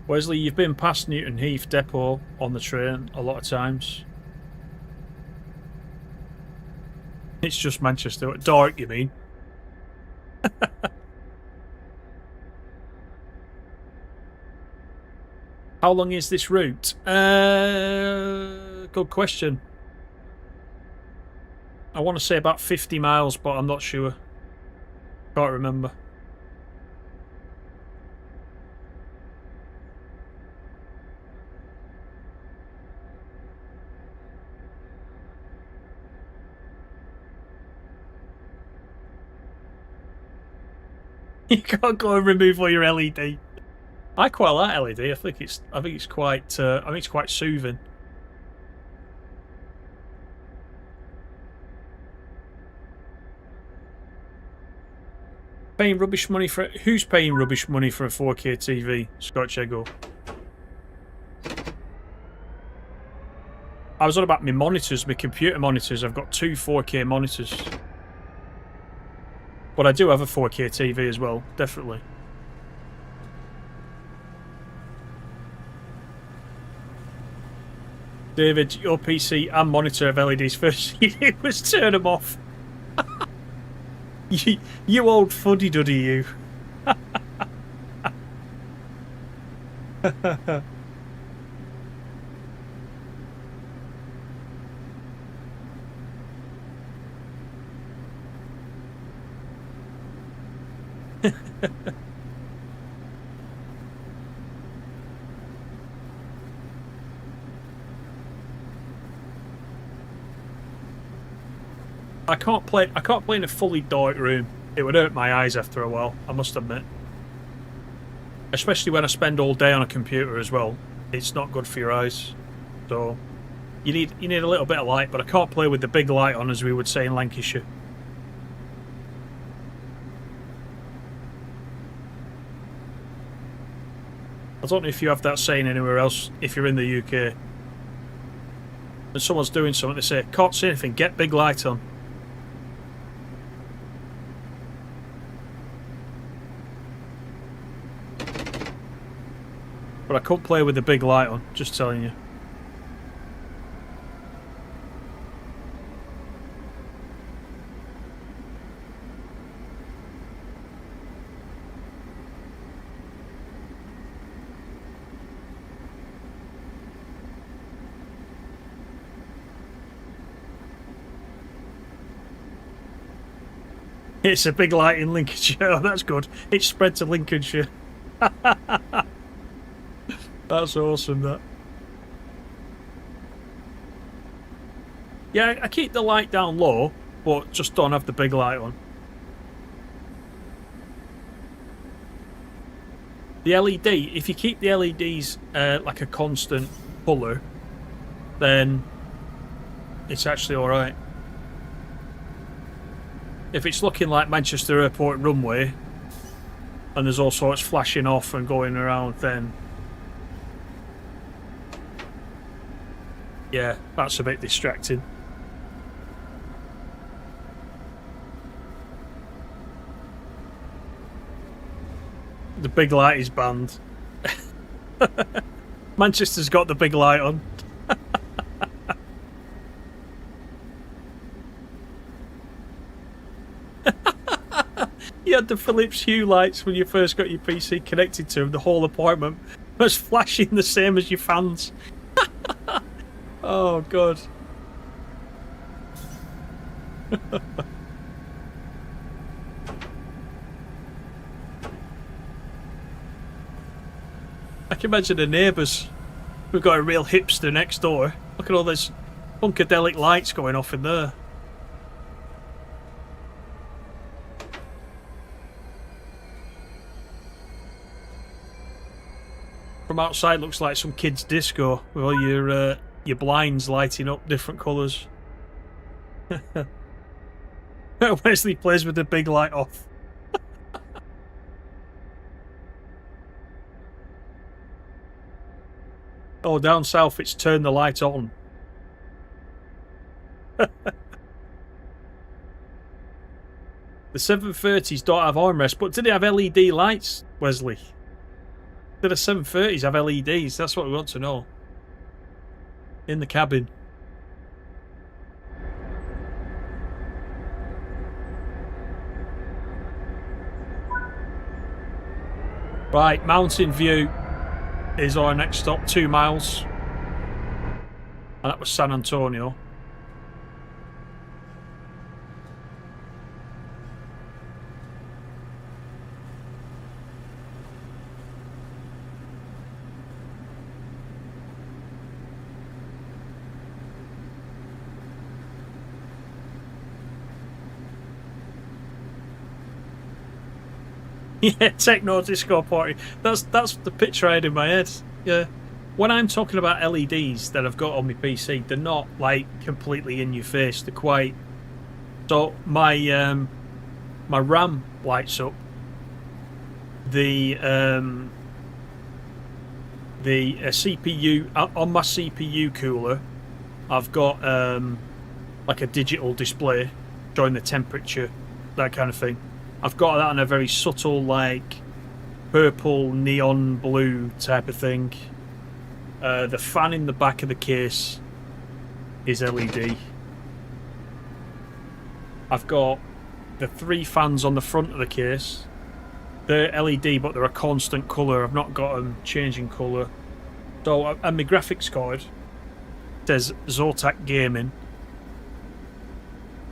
Wesley, you've been past Newton Heath Depot on the train a lot of times. It's just Manchester. Dark, you mean? How long is this route? Good question. I want to say about 50 miles, but I'm not sure. Can't remember. You can't go and remove all your LED. I quite like LED. I think it's quite soothing. Paying rubbish money for who's paying rubbish money for a 4K TV? Scotch Ego. I was on about my monitors, my computer monitors. I've got two 4K monitors. But I do have a 4K TV as well, definitely. David, your PC and monitor have LEDs. First you did was turn them off. you old fuddy-duddy, you. I can't play in a fully dark room. It would hurt my eyes after a while, I must admit. Especially when I spend all day on a computer as well. It's not good for your eyes. So you need a little bit of light, but I can't play with the big light on, as we would say in Lancashire. I don't know if you have that saying anywhere else if you're in the UK. When someone's doing something, they say, can't see anything, get big light on. But I couldn't play with the big light on, just telling you. It's a big light in Lincolnshire. Oh, that's good. It's spread to Lincolnshire. That's awesome, that. Yeah, I keep the light down low, but just don't have the big light on. The LED, if you keep the LEDs like a constant colour, then it's actually alright. If it's looking like Manchester Airport runway, and there's all sorts flashing off and going around, then yeah, that's a bit distracting. The big light is banned. Manchester's got the big light on. You had the Philips Hue lights when you first got your PC connected to them. The whole apartment was flashing the same as your fans. Oh, God. I can imagine the neighbours. We've got a real hipster next door. Look at all these funkadelic lights going off in there. From outside, looks like some kids' disco with all your blinds lighting up different colours. Wesley plays with the big light off. Oh, down south it's turn the light on. The 730s don't have armrests, but do they have LED lights, Wesley? Do the 730s have LEDs? That's what we want to know. In the cabin. Right, Mountain View is our next stop, 2 miles. And that was San Antonio. Yeah, techno disco party. That's the picture I had in my head. Yeah. When I'm talking about LEDs that I've got on my PC, they're not like completely in your face. They're quite. So my my RAM lights up. The CPU on my CPU cooler, I've got like a digital display showing the temperature, that kind of thing. I've got that on a very subtle, like purple neon blue type of thing. The fan in the back of the case is LED. I've got the 3 fans on the front of the case. They're LED, but they're a constant colour. I've not got them changing colour. So, and my graphics card says Zotac Gaming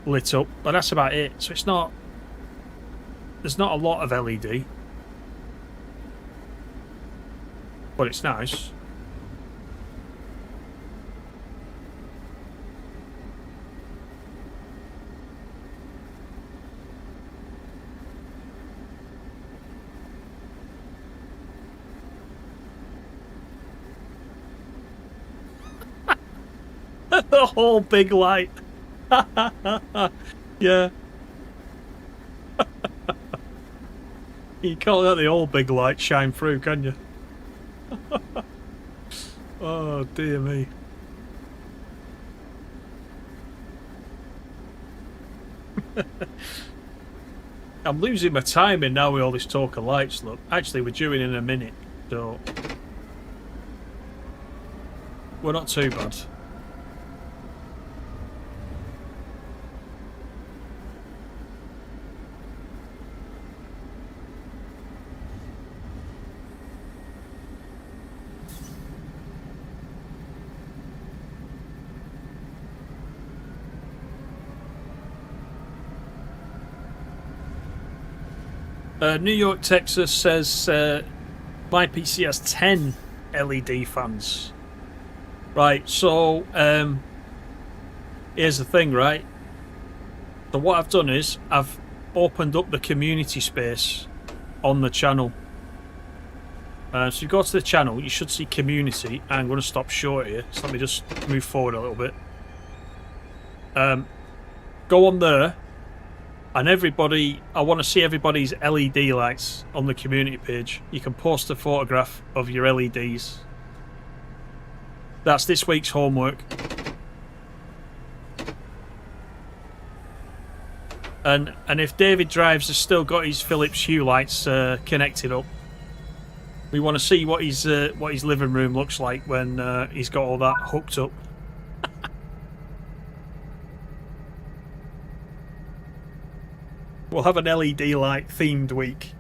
lit up, but that's about it. So it's not. There's not a lot of LED, but it's nice. The whole big light. Yeah. You can't let the whole big light shine through, can you? Oh, dear me. I'm losing my timing now with all this talk of lights, look. Actually, we're due in a minute, so... we're not too bad. New York, Texas says my PC has 10 LED fans. Right, so here's the thing, right? So what I've done is I've opened up the community space on the channel. So you go to the channel, you should see community. I'm going to stop short here, so let me just move forward a little bit. Go on there. And everybody, I want to see everybody's LED lights on the community page. You can post a photograph of your LEDs. That's this week's homework. And if David Drives has still got his Philips Hue lights connected up, we want to see what his living room looks like when he's got all that hooked up. We'll have an LED light themed week.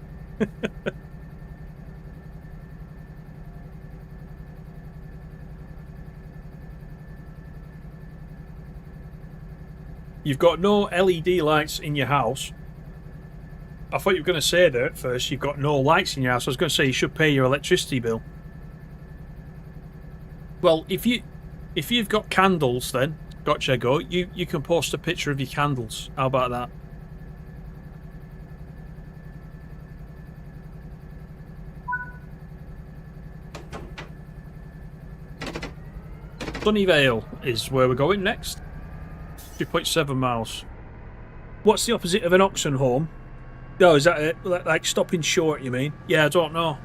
You've got no LED lights in your house. I thought you were going to say that at first. You've got no lights in your house. I was going to say you should pay your electricity bill. Well, if you've got candles, then gotcha. Go. You can post a picture of your candles. How about that? Sunnyvale is where we're going next. 2.7 miles. What's the opposite of an auction home? Oh, is that it? Like stopping short, you mean? Yeah, I don't know.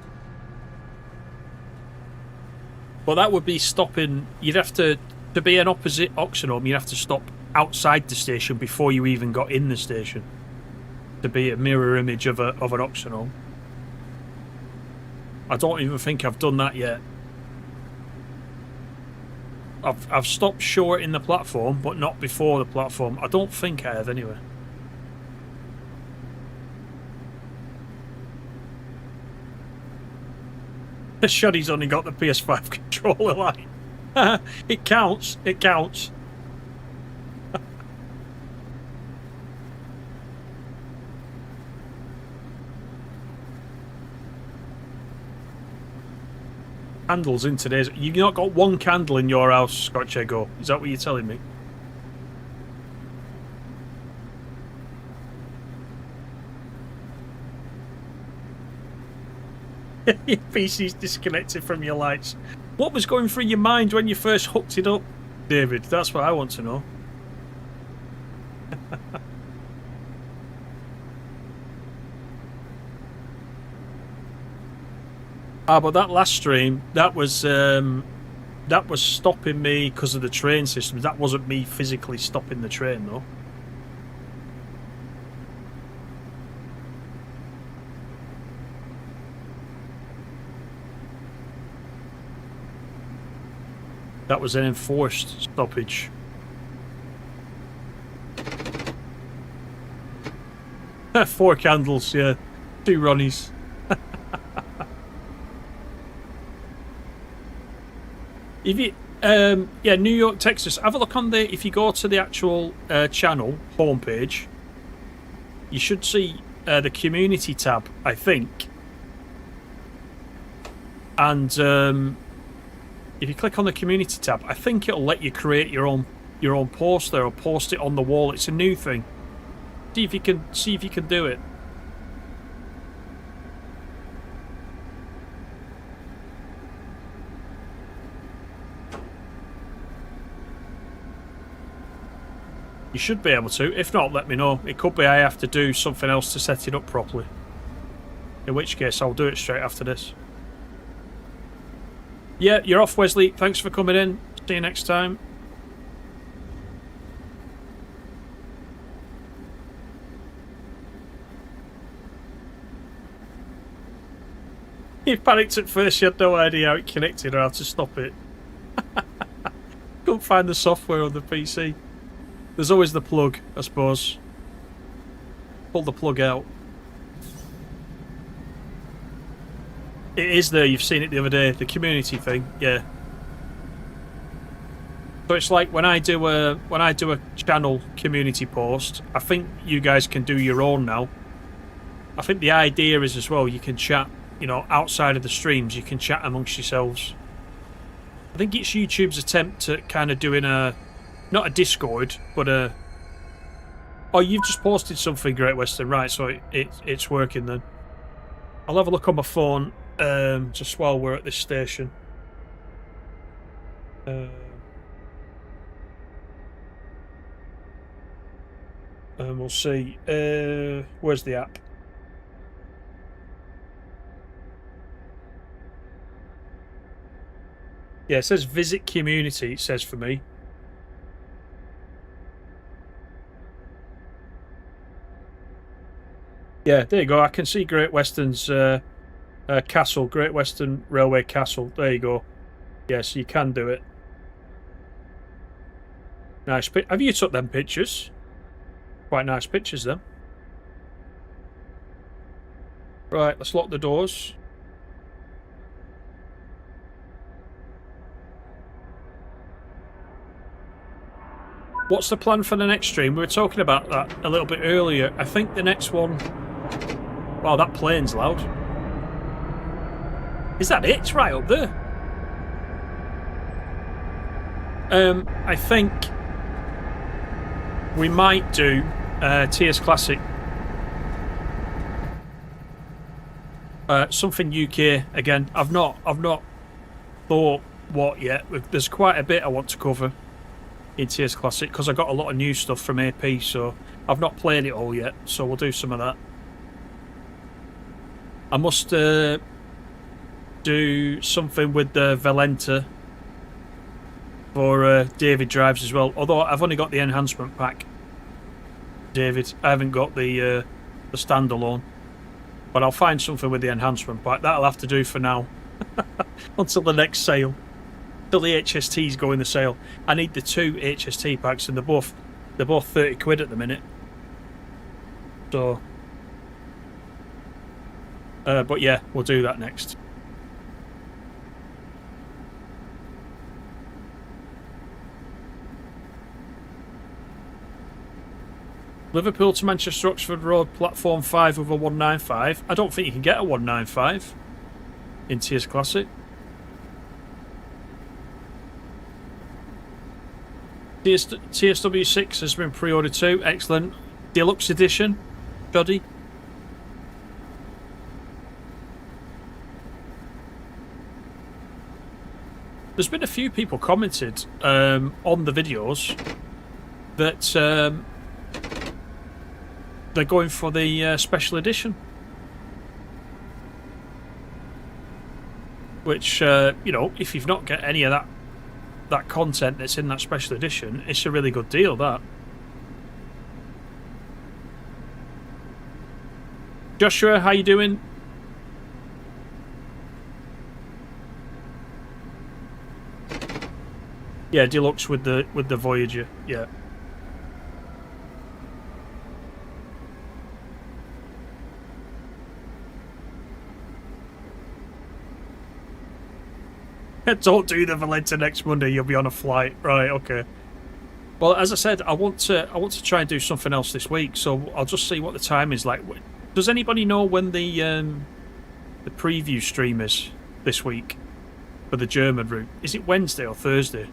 But that would be stopping... You'd have to be an opposite auction home, you'd have to stop outside the station before you even got in the station. To be a mirror image of an auction home. I don't even think I've done that yet. I've stopped short in the platform, but not before the platform. I don't think I have, anyway. Shoddy's only got the PS5 controller line. It counts. It counts. Candles in today's... You've not got one candle in your house, Scotch Ego. Is that what you're telling me? Your PC's disconnected from your lights. What was going through your mind when you first hooked it up, David? That's what I want to know. But that last stream, that was stopping me because of the train system. That wasn't me physically stopping the train, though. That was an enforced stoppage. Four candles, yeah. 2 Ronnies. If you, yeah, New York, Texas. Have a look on the. If you go to the actual channel homepage, you should see the community tab, I think. And if you click on the community tab, I think it'll let you create your own post there, or post it on the wall. It's a new thing. See if you can do it. You should be able to. If not, let me know. It could be I have to do something else to set it up properly. In which case, I'll do it straight after this. Yeah, you're off, Wesley. Thanks for coming in. See you next time. You panicked at first, you had no idea how it connected or how to stop it. Couldn't find the software on the PC. There's always the plug, I suppose. Pull the plug out. It is there, you've seen it the other day, the community thing, yeah. So it's like when I do a channel community post, I think you guys can do your own now. I think the idea is as well, you can chat, you know, outside of the streams, you can chat amongst yourselves. I think it's YouTube's attempt at kind of doing a, not a Discord, but a... Oh, you've just posted something, Great Western, right, so it's working then. I'll have a look on my phone, just while we're at this station. And we'll see. Where's the app? Yeah, it says visit community, it says for me. Yeah, there you go. I can see Great Western's castle, Great Western Railway Castle. There you go. Yes, you can do it. Nice. Have you took them pictures? Quite nice pictures, then. Right, let's lock the doors. What's the plan for the next stream? We were talking about that a little bit earlier. I think the next one... Wow, that plane's loud. Is that it? It's right up there. I think we might do TS Classic. Something UK again. I've not thought what yet. There's quite a bit I want to cover in TS Classic because I got a lot of new stuff from AP, so I've not played it all yet. So we'll do some of that. I must do something with the Valenta for David drives as well. Although I've only got the enhancement pack, David. I haven't got the standalone. But I'll find something with the enhancement pack. That'll have to do for now. Until the next sale. Until the HSTs go in the sale. I need the 2 HST packs and they're both 30 quid at the minute. So but yeah, we'll do that next. Liverpool to Manchester Oxford Road, platform 5 with a 195. I don't think you can get a 195 in TS Classic. TSW6 has been pre-ordered too. Excellent. Deluxe edition. Joddy. There's been a few people commented on the videos that they're going for the special edition, which you know, if you've not got any of that content that's in that special edition, it's a really good deal. That Joshua, how you doing? Yeah, deluxe with the Voyager. Yeah. Don't do the Valenta next Monday. You'll be on a flight, right? Okay. Well, as I said, I want to try and do something else this week. So I'll just see what the time is like. Does anybody know when the preview stream is this week for the German route? Is it Wednesday or Thursday?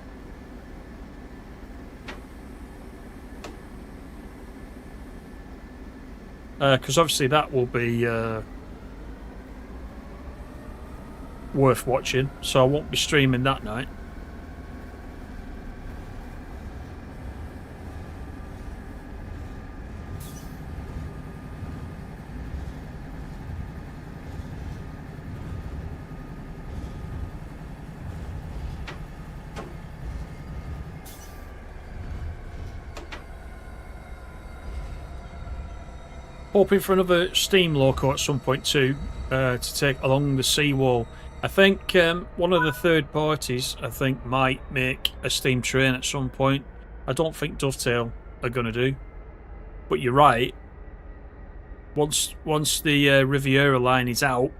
Because obviously that will be worth watching, so I won't be streaming that night. Hoping for another steam loco at some point too, to take along the seawall. I think one of the third parties, I think, might make a steam train at some point. I don't think Dovetail are going to do. But you're right. Once the Riviera line is out,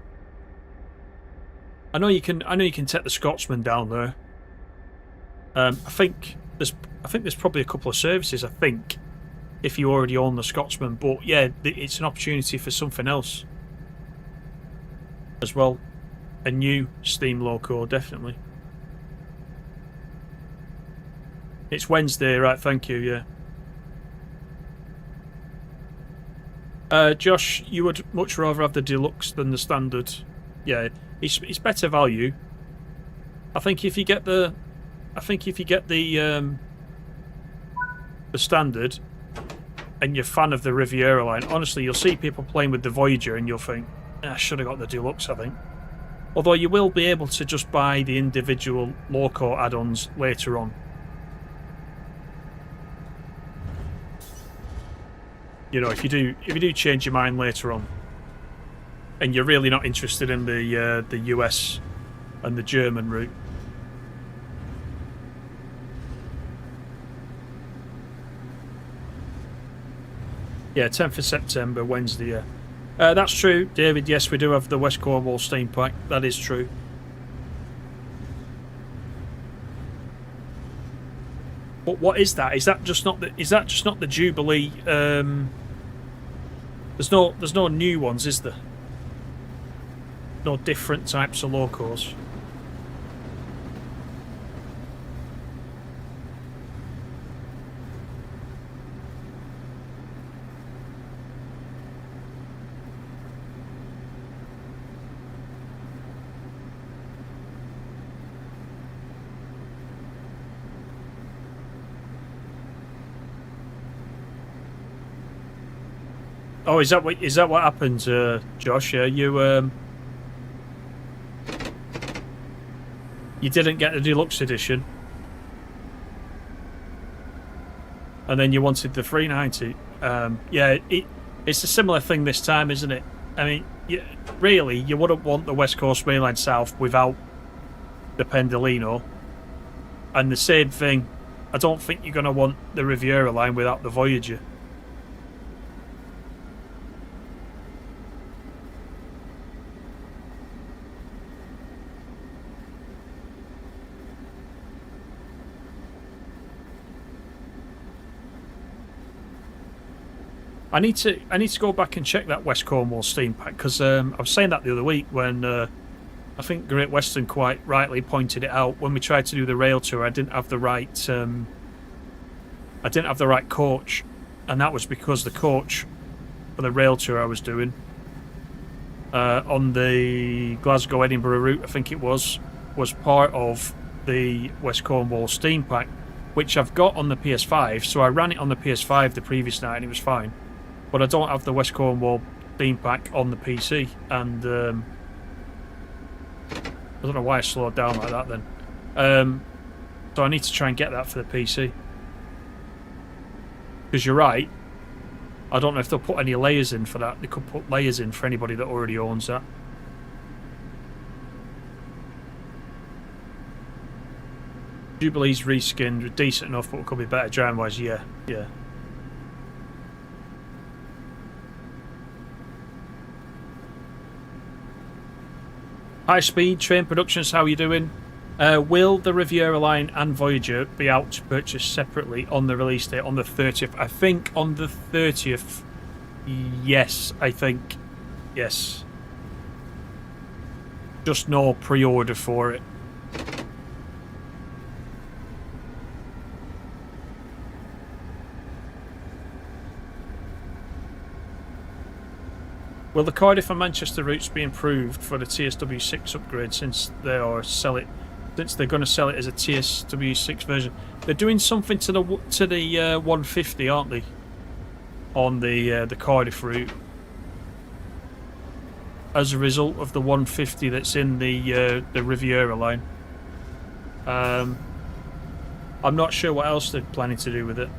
I know you can take the Scotsman down there. I think there's probably a couple of services. I think if you already own the Scotsman, but yeah, it's an opportunity for something else as well. A new steam loco, definitely. It's Wednesday, right? Thank you. Yeah. Josh, you would much rather have the deluxe than the standard. Yeah, it's better value. I think if you get the standard and you're a fan of the Riviera line, honestly, you'll see people playing with the Voyager and you'll think, I should have got the deluxe, I think. Although you will be able to just buy the individual loco add-ons later on. You know, if you do change your mind later on, and you're really not interested in the US and the German route. Yeah, 10th of September, Wednesday. Yeah. That's true, David. Yes, we do have the West Cornwall steam pack. That is true. But what is that? Is that just not the Jubilee? There's no new ones, is there? No different types of locos. Oh, is that what happened, Josh? Yeah, you didn't get the deluxe edition, and then you wanted the 390. Yeah, it's a similar thing this time, isn't it? I mean, really, you wouldn't want the West Coast Mainline South without the Pendolino, and the same thing. I don't think you're going to want the Riviera line without the Voyager. I need to go back and check that West Cornwall steam pack, because I was saying that the other week when I think Great Western quite rightly pointed it out when we tried to do the rail tour. I didn't have the right coach, and that was because the coach for the rail tour I was doing on the Glasgow Edinburgh route, I think it was part of the West Cornwall steam pack, which I've got on the PS5. So I ran it on the PS5 the previous night and it was fine. But I don't have the West Cornwall steam pack on the PC, and I don't know why I slowed down like that then. So I need to try and get that for the PC. Because you're right, I don't know if they'll put any layers in for that. They could put layers in for anybody that already owns that. Jubilee's reskinned, decent enough, but could be better driving-wise. Yeah. High Speed Train Productions, how are you doing? Will the Riviera line and Voyager be out to purchase separately on the release date on the 30th? I think on the 30th. Yes, I think. Yes. Just no pre-order for it. Will the Cardiff and Manchester routes be improved for the TSW6 upgrade since they're going to sell it as a TSW6 version? They're doing something to the 150, aren't they? On the Cardiff route, as a result of the 150 that's in the Riviera line. I'm not sure what else they're planning to do with it.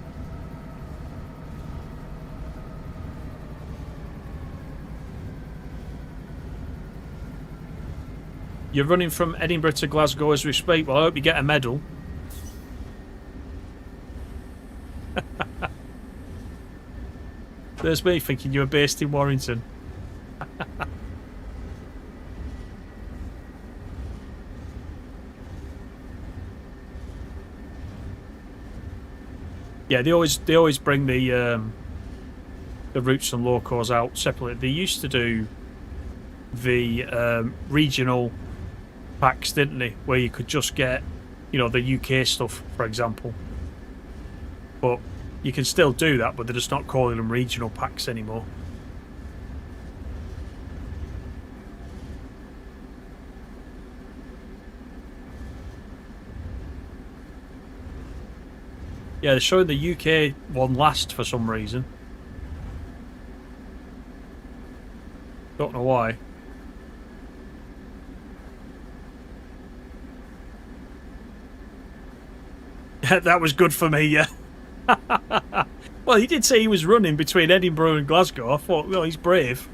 You're running from Edinburgh to Glasgow as we speak. Well, I hope you get a medal. There's me thinking you were based in Warrington. Yeah, they always bring the routes and locals out separately. They used to do the regional packs, didn't they? Where you could just get, you know, the UK stuff, for example. But you can still do that, but they're just not calling them regional packs anymore. Yeah, they're showing the UK one last for some reason. Don't know why. That was good for me, yeah. Well, he did say he was running between Edinburgh and Glasgow. I thought, well, he's brave.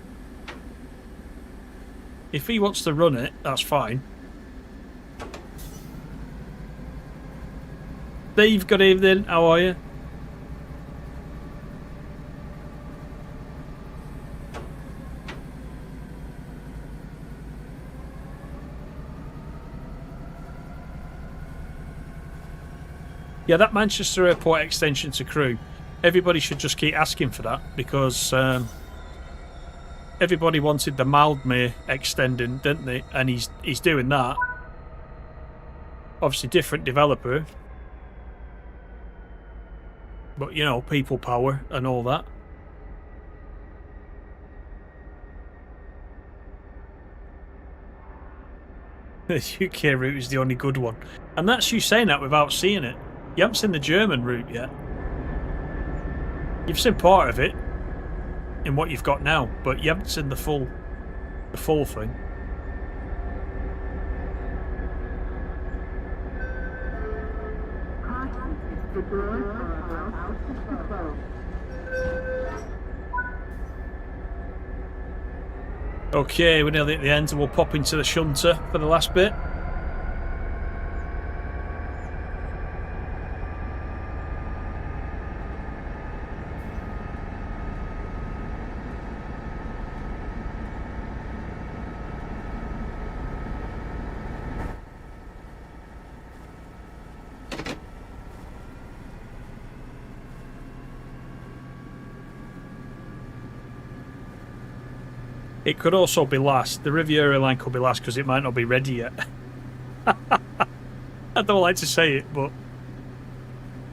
If he wants to run it, that's fine. Steve, good evening. How are you? Yeah, that Manchester Airport extension to Crewe. Everybody should just keep asking for that because everybody wanted the Mildmay extending, didn't they? And he's doing that. Obviously, different developer. But, you know, people power and all that. The UK route is the only good one. And that's you saying that without seeing it. You haven't seen the German route yet. You've seen part of it in what you've got now, but you haven't seen the full thing. The doors are about to close. Okay, we're nearly at the end and we'll pop into the shunter for the last bit. It could also be last. The Riviera line could be last because it might not be ready yet. I don't like to say it, but...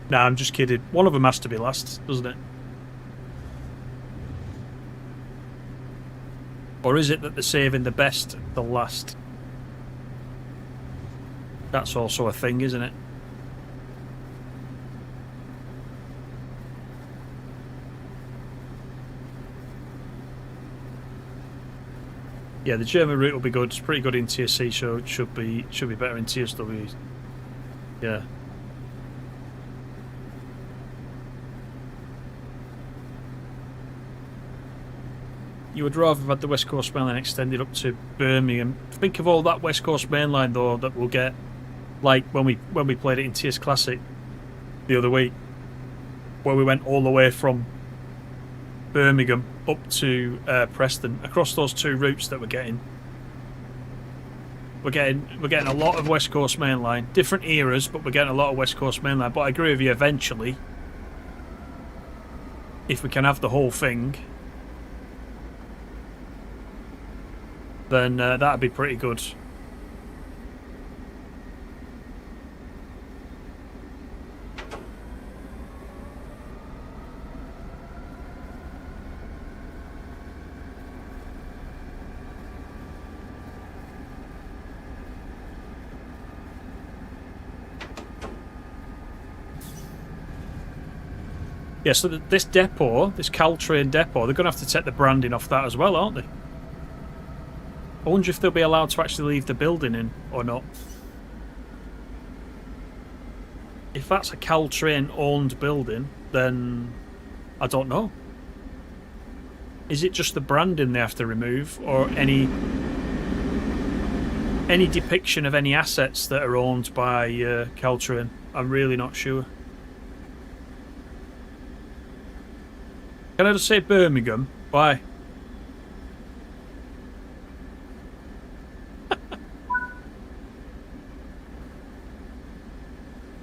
Nah, I'm just kidding. One of them has to be last, doesn't it? Or is it that they're saving the best the last? That's also a thing, isn't it? Yeah, the German route will be good. It's pretty good in TSC, so it should be better in TSW. Yeah. You would rather have had the West Coast Main Line extended up to Birmingham. Think of all that West Coast Main Line though that we'll get, like when we played it in TS Classic the other week, where we went all the way from Birmingham up to Preston across those two routes that we're getting. We're getting a lot of West Coast Main Line, different eras, but we're getting a lot of West Coast Main Line. But I agree with you. Eventually, if we can have the whole thing, then that'd be pretty good. Yeah, so this depot, this Caltrain depot, they're going to have to take the branding off that as well, aren't they? I wonder if they'll be allowed to actually leave the building in or not. If that's a Caltrain owned building, then I don't know. Is it just the branding they have to remove, or any any depiction of any assets that are owned by Caltrain. I'm really not sure. Can I just say Birmingham? Why?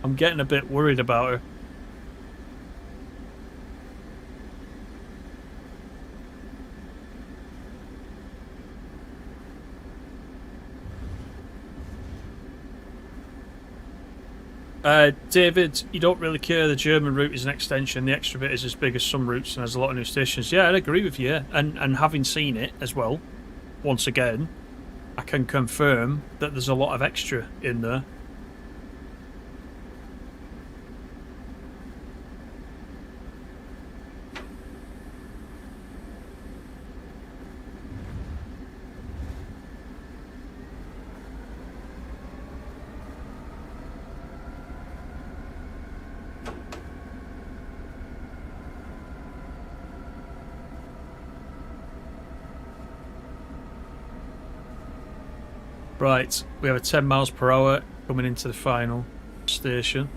I'm getting a bit worried about her. David, you don't really care. The German route is an extension. The extra bit is as big as some routes and has a lot of new stations. Yeah, I'd agree with you. And having seen it as well, once again, I can confirm that there's a lot of extra in there. Right, we have a 10 miles per hour coming into the final station.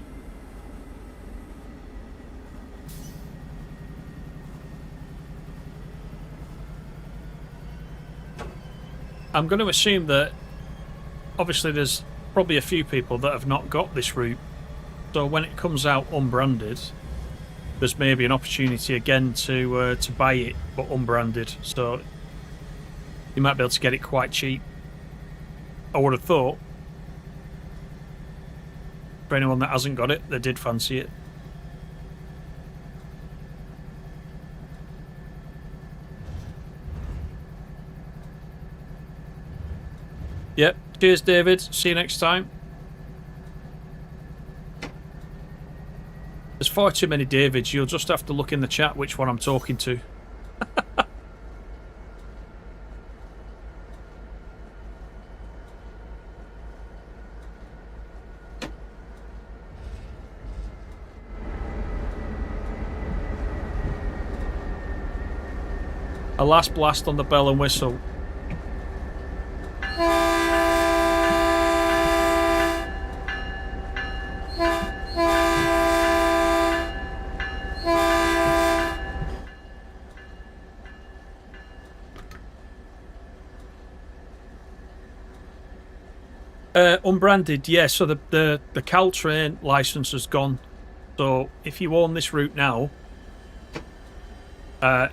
I'm going to assume that obviously there's probably a few people that have not got this route. So when it comes out unbranded, there's maybe an opportunity again to buy it but unbranded. So you might be able to get it quite cheap. I would have thought. For anyone that hasn't got it, they did fancy it. Yep. Cheers, David. See you next time. There's far too many Davids. You'll just have to look in the chat which one I'm talking to. A last blast on the bell and whistle. Unbranded, yeah. So the Caltrain license has gone. So if you own this route now,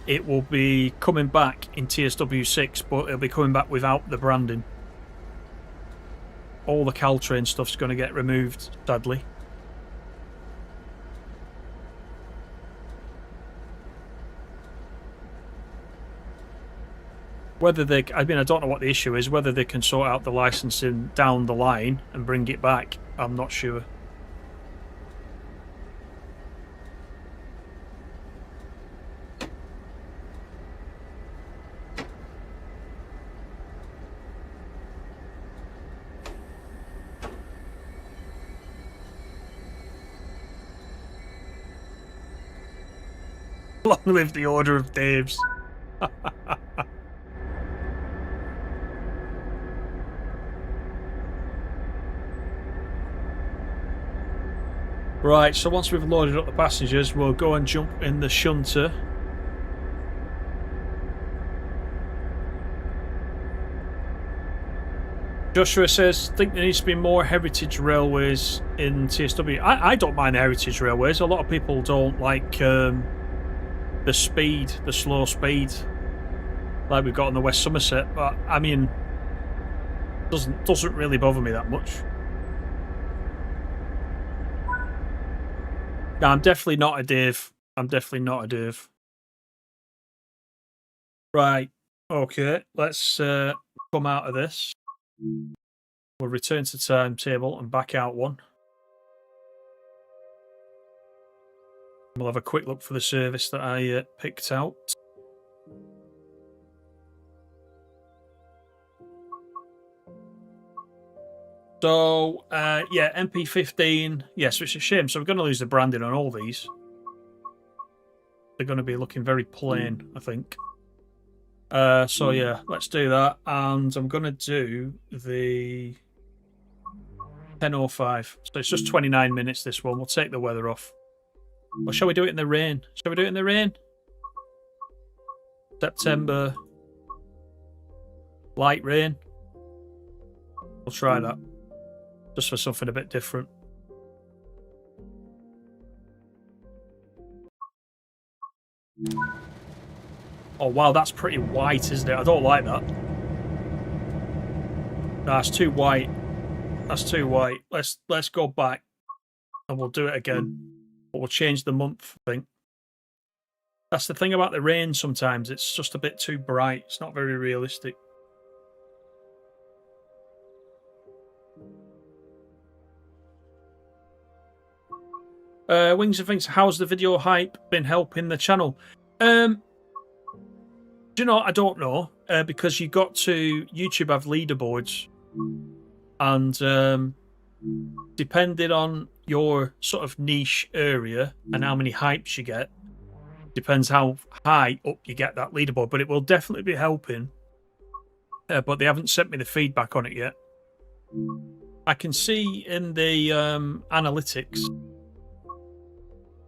it will be coming back in TSW6, but it'll be coming back without the branding. All the Caltrain stuff's going to get removed, sadly. Whether they, I mean, I don't know what the issue is. Whether they can sort out the licensing down the line and bring it back, I'm not sure. Long live the Order of Daves. Right, so once we've loaded up the passengers, we'll go and jump in the shunter. Joshua says, think there needs to be more heritage railways in TSW. I don't mind the heritage railways. A lot of people don't like the speed, the slow speed like we've got on the West Somerset, but I mean, doesn't really bother me that much. No, I'm definitely not a Dave. I'm definitely not a Dave. Right, okay, let's come out of this. We'll return to timetable and back out one. We'll have a quick look for the service that I picked out. So, yeah, MP15. Yes, it's a shame. So we're going to lose the branding on all these. They're going to be looking very plain, I think. So yeah, let's do that. And I'm gonna do the 10:05. So it's just 29 minutes. This one. We'll take the weather off. Or shall we do it in the rain? Shall we do it in the rain? September. Light rain. We'll try that. Just for something a bit different. Oh wow, that's pretty white, isn't it? I don't like that. No, that's too white. That's too white. Let's go back and we'll do it again. But we'll change the month, I think. That's the thing about the rain sometimes. It's just a bit too bright. It's not very realistic. Wings and Things, how's the video hype been helping the channel? Do you know, I don't know. Because you got to YouTube have leaderboards. And depending on your sort of niche area and how many hypes you get, depends how high up you get that leaderboard. But it will definitely be helping. But they haven't sent me the feedback on it yet. I can see in the analytics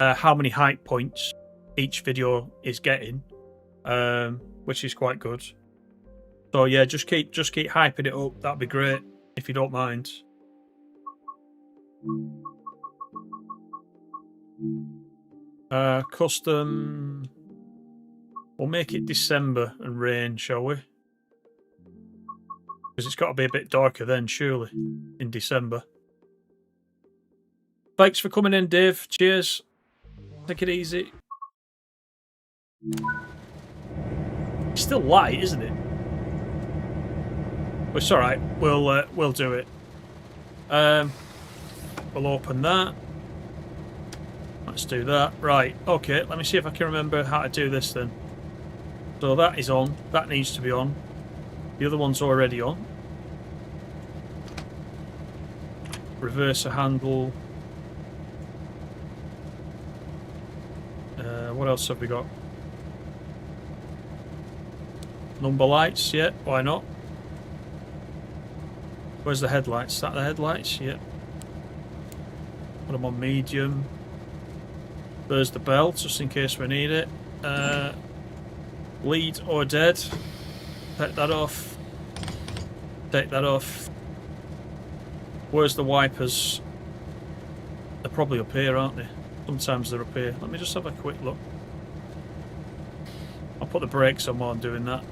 how many hype points each video is getting, which is quite good. So yeah, just keep hyping it up. That'd be great if you don't mind. Custom. We'll make it December and rain, shall we? Because it's got to be a bit darker then, surely, in December. Thanks for coming in, Dave. Cheers. Take it easy. It's still light, isn't it? But it's all right. We'll do it. We'll open that. Let's do that. Right. Okay. Let me see if I can remember how to do this then. So that is on. That needs to be on. The other one's already on. Reverser handle. What else have we got? Number lights, yeah, why not? Where's the headlights? Is that the headlights? Yeah. Put them on medium. There's the bell, just in case we need it. Lead or dead. Take that off. Take that off. Where's the wipers? They're probably up here, aren't they? Sometimes they're up here. Let me just have a quick look. I'll put the brakes on while I'm doing that.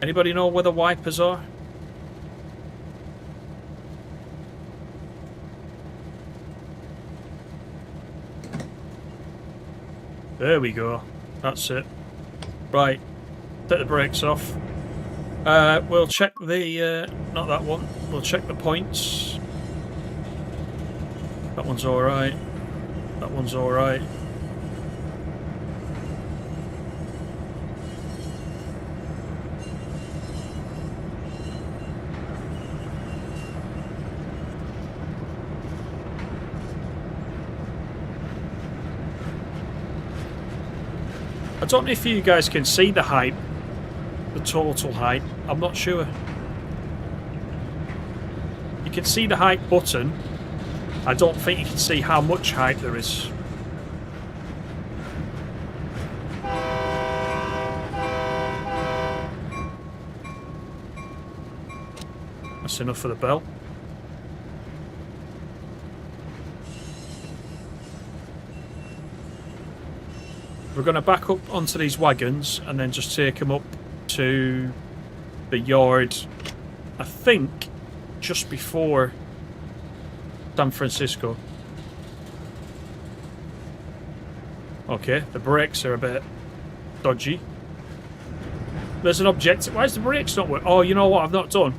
Anybody know where the wipers are? There we go. That's it. Right. Take the brakes off. We'll check the... not that one. We'll check the points. That one's alright. That one's alright. I don't know if you guys can see the hype, the total hype. I'm not sure. You can see the hype button. I don't think you can see how much hype there is. That's enough for the bell. We're going to back up onto these wagons and then just take them up to the yard, I think, just before San Francisco. Okay, the brakes are a bit dodgy. There's an objective. Why is the brakes not working? Oh, you know what I've not done?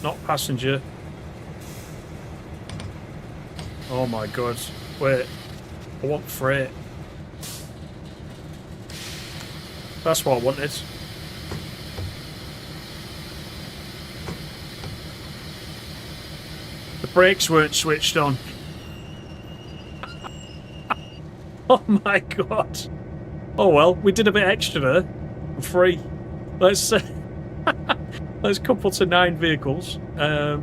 Not passenger. Oh my god. Wait. I want freight. That's what I wanted. The brakes weren't switched on. Oh my god. Oh well, we did a bit extra there. For free. Let's let's couple to 9 vehicles. We're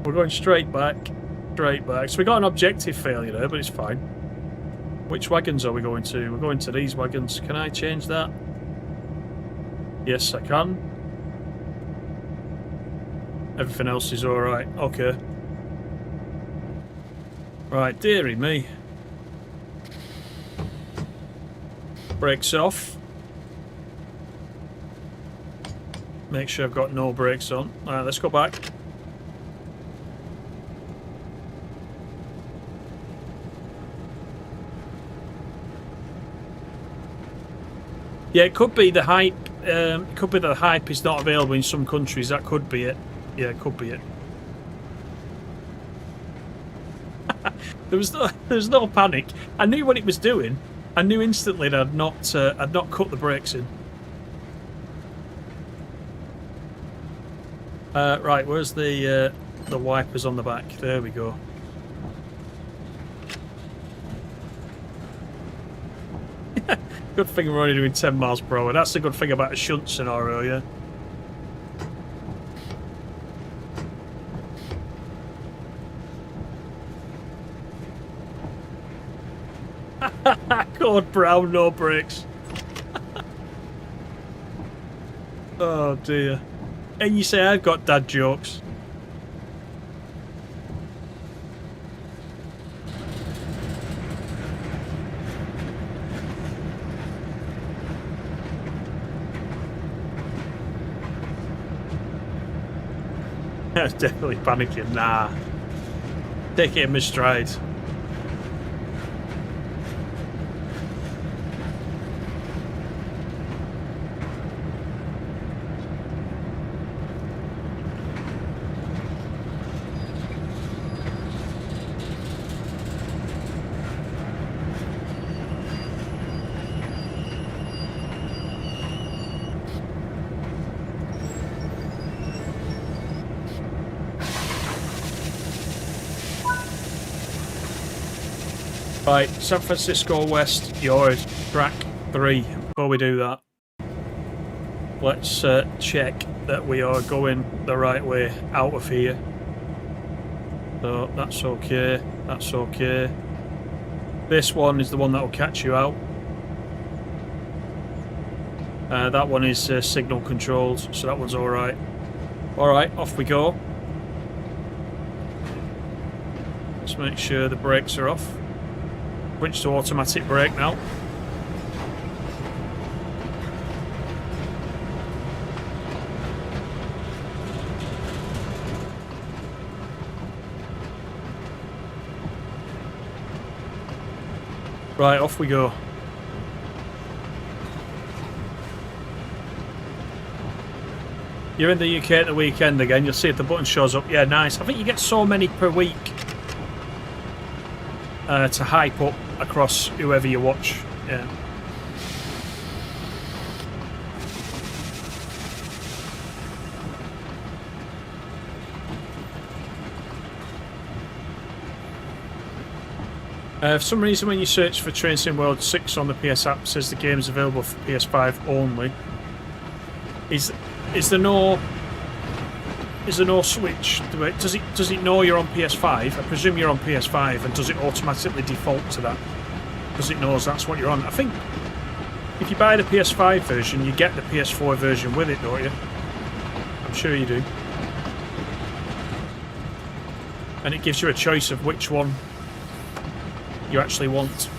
going straight back. Straight back. So we got an objective failure there, but it's fine. Which wagons are we going to? We're going to these wagons. Can I change that? Yes, I can. Everything else is alright. Okay. Right, dearie me. Brakes off. Make sure I've got no brakes on. Alright, let's go back. Yeah, it could be the hype. It could be that the hype is not available in some countries. That could be it. Yeah, it could be it. There was no panic. I knew what it was doing. I knew instantly that I'd not cut the brakes in. Right, where's the wipers on the back? There we go. Good thing we're only doing 10 miles per hour. That's the good thing about a shunt scenario, yeah. Code brown, no brakes. Oh dear. And you say I've got dad jokes. I was definitely panicking. Nah. Take it in my stride. Right, San Francisco West, you're track 3. Before we do that, let's check that we are going the right way out of here. So that's okay, that's okay. This one is the one that will catch you out. That one is signal controlled, so that one's alright. Alright, off we go. Let's make sure the brakes are off. Switch to automatic brake now. Right, off we go. You're in the UK at the weekend again. You'll see if the button shows up. Yeah, nice. I think you get so many per week to hype up across whoever you watch. Yeah. For some reason, when you search for Train Sim World 6 on the PS app, it says the game is available for PS5 only. Is there no switch to it? Does it know you're on PS5? I presume you're on PS5, and does it automatically default to that? Because it knows that's what you're on. I think if you buy the PS5 version, you get the PS4 version with it, don't you? I'm sure you do. And it gives you a choice of which one you actually want.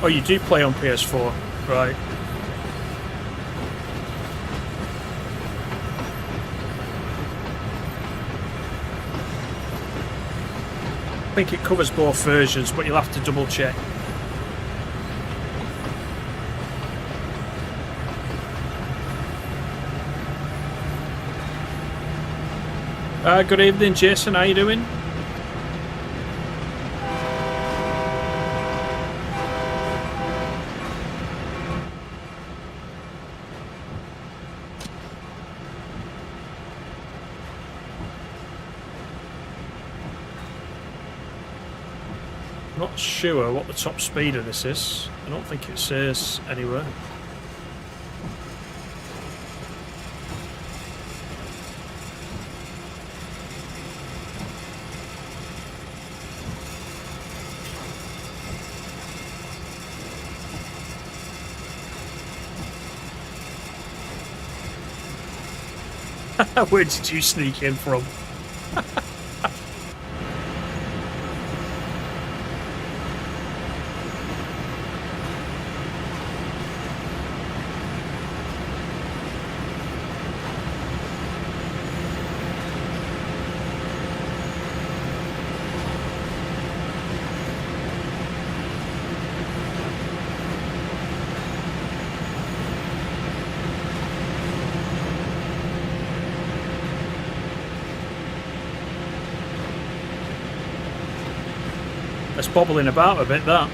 Oh, you do play on PS4, right? I think it covers both versions, but you'll have to double check. Good evening, Jason. How you doing? Not sure what the top speed of this is. I don't think it says anywhere. Where did you sneak in from? It's bobbling about a bit, that.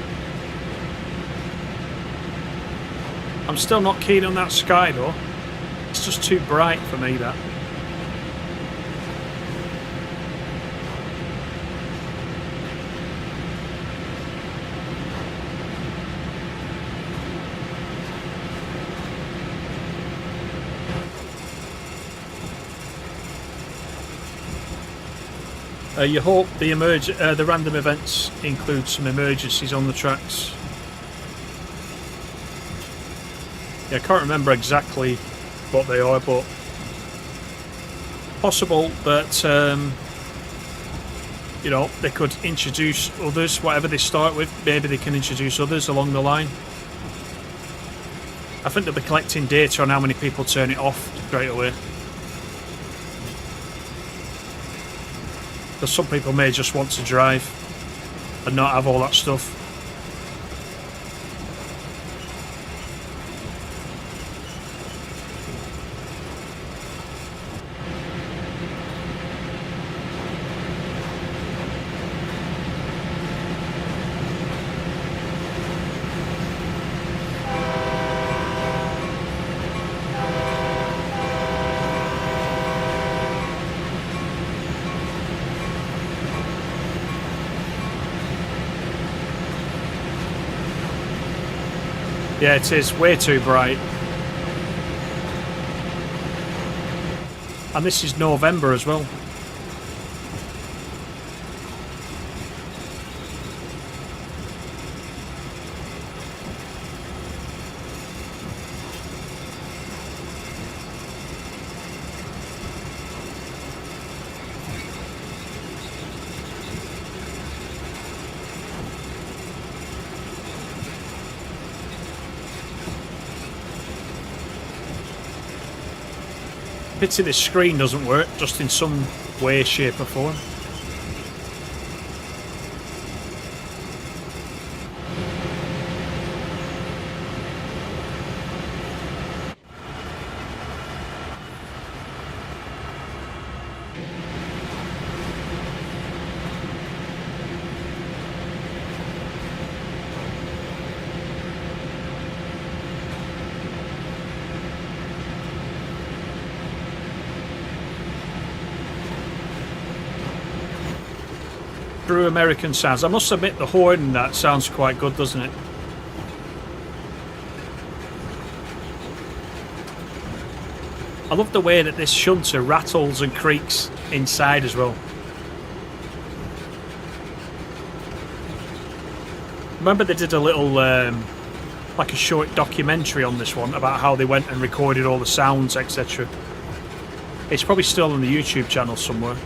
I'm still not keen on that sky though. It's just too bright for me, that. You hope the random events include some emergencies on the tracks. Yeah, I can't remember exactly what they are, but possible that you know, they could introduce others. Whatever they start with, maybe they can introduce others along the line. I think they'll be collecting data on how many people turn it off straight away. Because some people may just want to drive and not have all that stuff. Yeah, it is way too bright. And this is November as well. Pity this screen doesn't work, just in some way, shape or form. True American sounds. I must admit the horn in that sounds quite good, doesn't it? I love the way that this shunter rattles and creaks inside as well. Remember they did a little like a short documentary on this one about how they went and recorded all the sounds, etc. It's probably still on the YouTube channel somewhere.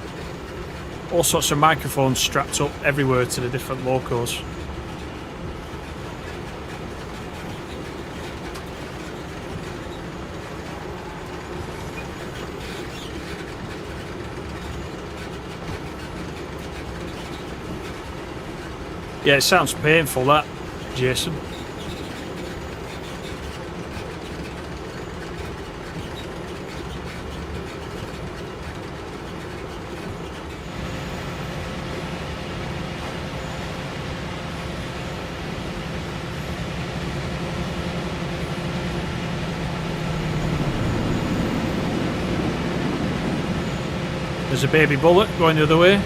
All sorts of microphones strapped up everywhere to the different locos. Yeah, it sounds painful, that, Jason. There's a baby bullet going the other way.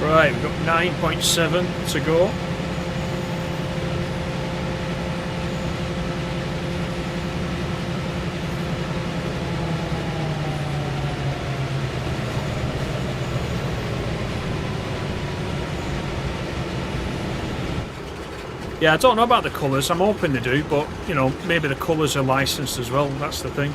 Right, we've got 9.7 to go. Yeah, I don't know about the colours. I'm hoping they do, but, you know, maybe the colours are licensed as well. That's the thing.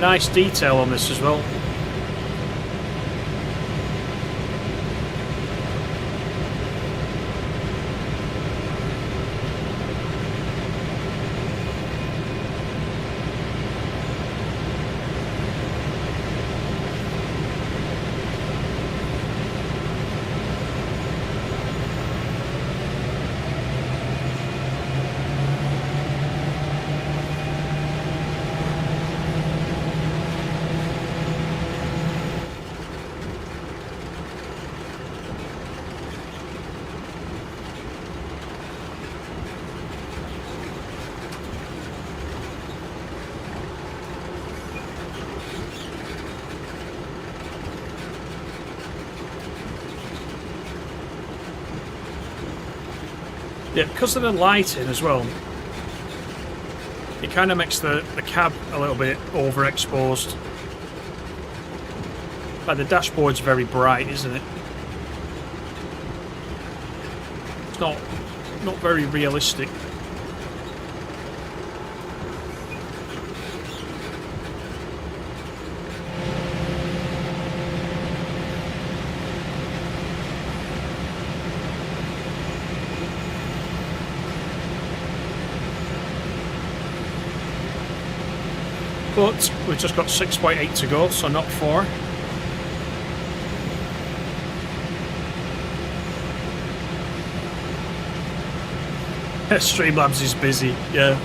Nice detail on this as well. Yeah, because of the lighting as well, it kind of makes the cab a little bit overexposed. Like the dashboard's very bright, isn't it? It's not very realistic. But we've just got 6.8 to go, so not 4. Streamlabs is busy, yeah.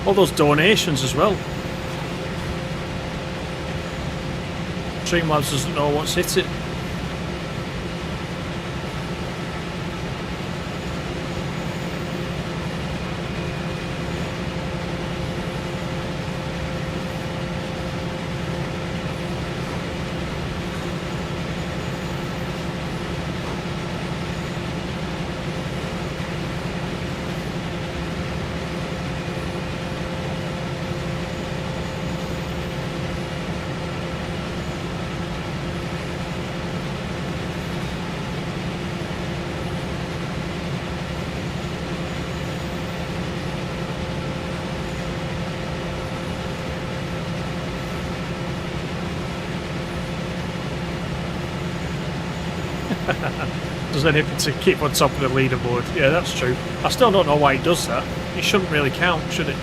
All those donations as well. Streamlabs doesn't know what's hit it. Does anything to keep on top of the leaderboard. Yeah, that's true. I still don't know why it does that. It shouldn't really count, should it?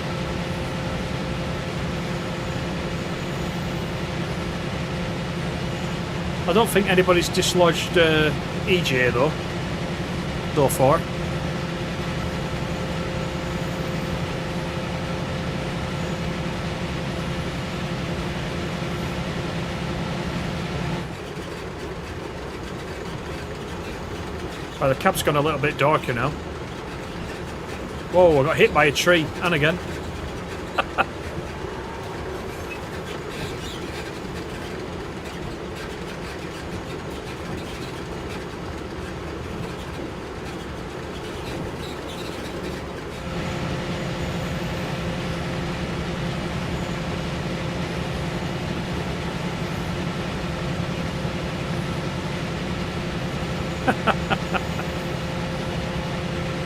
I don't think anybody's dislodged EJ though. So far. Oh, the cab's gone a little bit darker now. Whoa, I got hit by a tree. And again.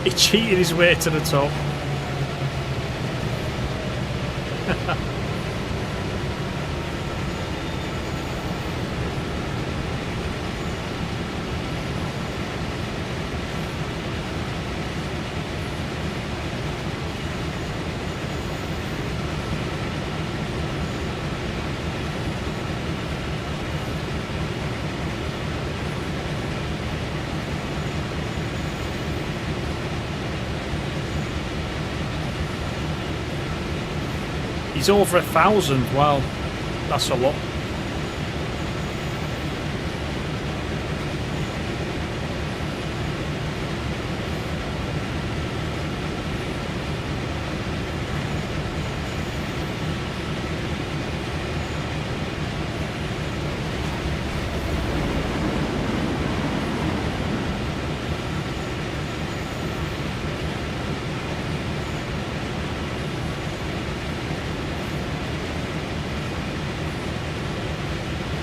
He cheated his way to the top. He's over 1,000. Wow, that's a lot.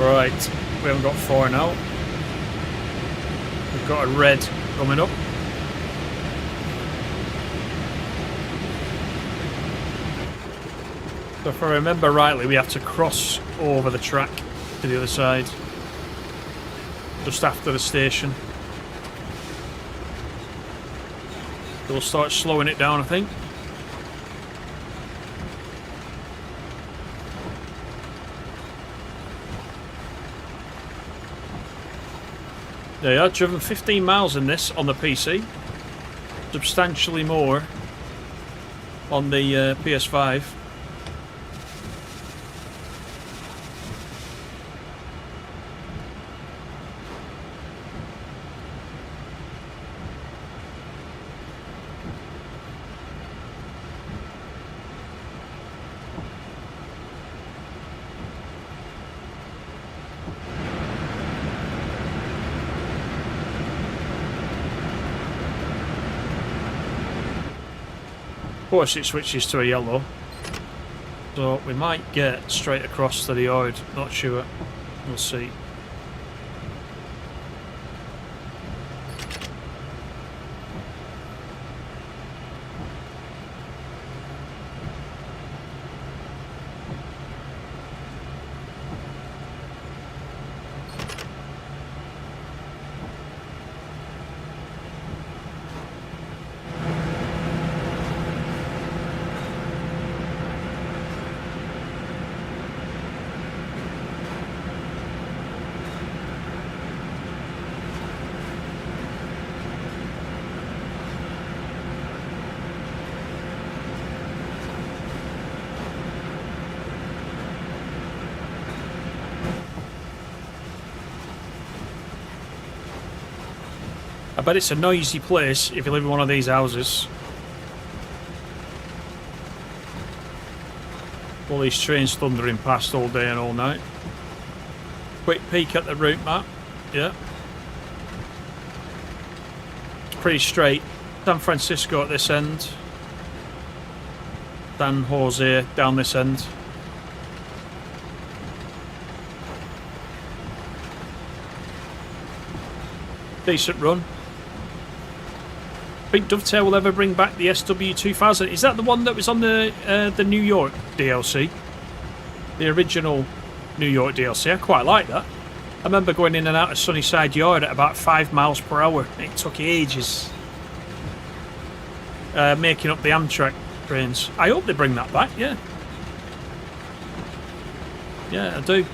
Right, we haven't got 4 now. We've got a red coming up. So if I remember rightly, we have to cross over the track to the other side. Just after the station. We'll start slowing it down, I think. There you are, driven 15 miles in this on the PC. Substantially more on the PS5. Of course it switches to a yellow, so we might get straight across to the Ord, not sure, we'll see. I bet it's a noisy place if you live in one of these houses. All these trains thundering past all day and all night. Quick peek at the route map. Yeah. It's pretty straight. San Francisco at this end. San Jose down this end. Decent run. Think Dovetail will ever bring back the SW2000? Is that the one that was on the New York DLC? The original New York DLC? I quite like that. I remember going in and out of Sunnyside Yard at about 5 miles per hour. It took ages. Making up the Amtrak trains. I hope they bring that back, yeah. Yeah, I do.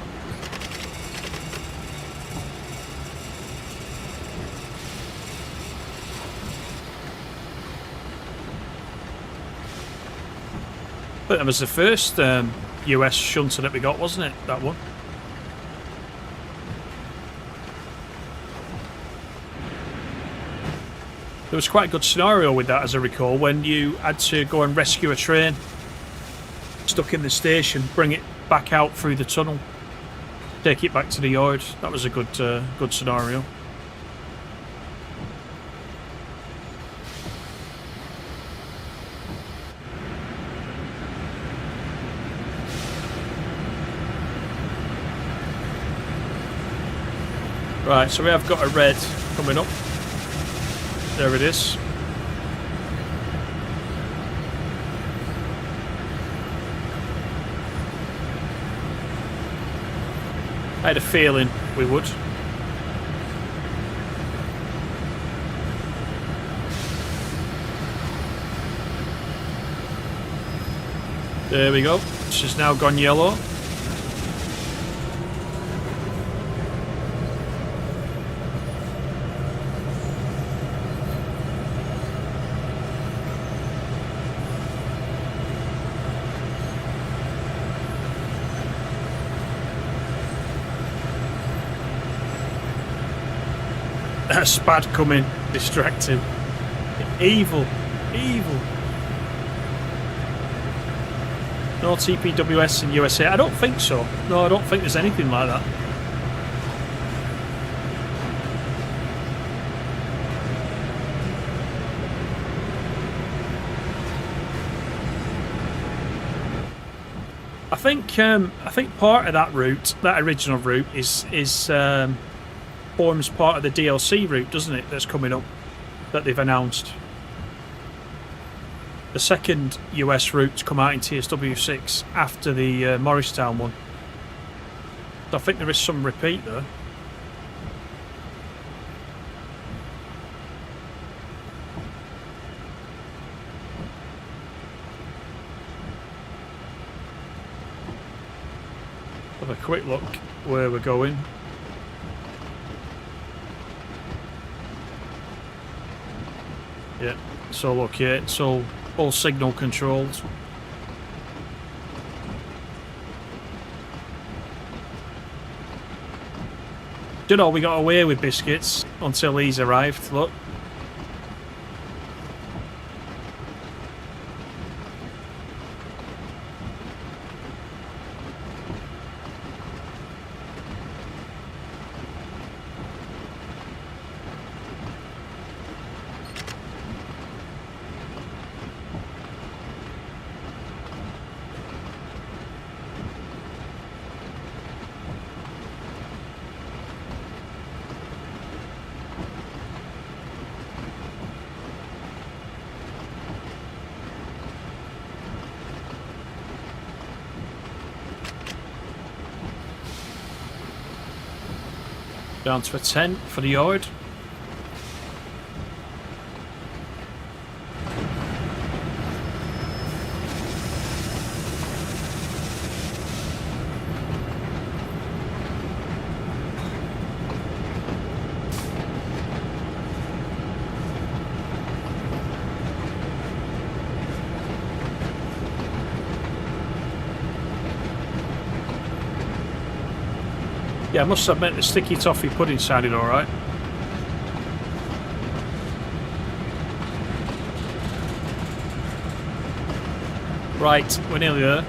I think that was the first US shunter that we got, wasn't it? That one. There was quite a good scenario with that, as I recall, when you had to go and rescue a train stuck in the station, bring it back out through the tunnel, take it back to the yard. That was a good scenario. Right, so we have got a red coming up. There it is. I had a feeling we would. There we go. She's now gone yellow. A spad coming, distracting. Evil, evil. No TPWS in USA? I don't think so. No, I don't think there's anything like that. I think part of that route, that original route, is forms part of the DLC route, doesn't it? That's coming up, that they've announced. The second US route to come out in TSW6 after the Morristown one. So I think there is some repeat there. Have a quick look where we're going. Yeah, it's all okay. It's all signal controlled. Do you know, we got away with biscuits until these arrived. Look. Down to a 10 for the yard. Yeah, I must admit the sticky toffee pudding sounded alright. Right, we're nearly there.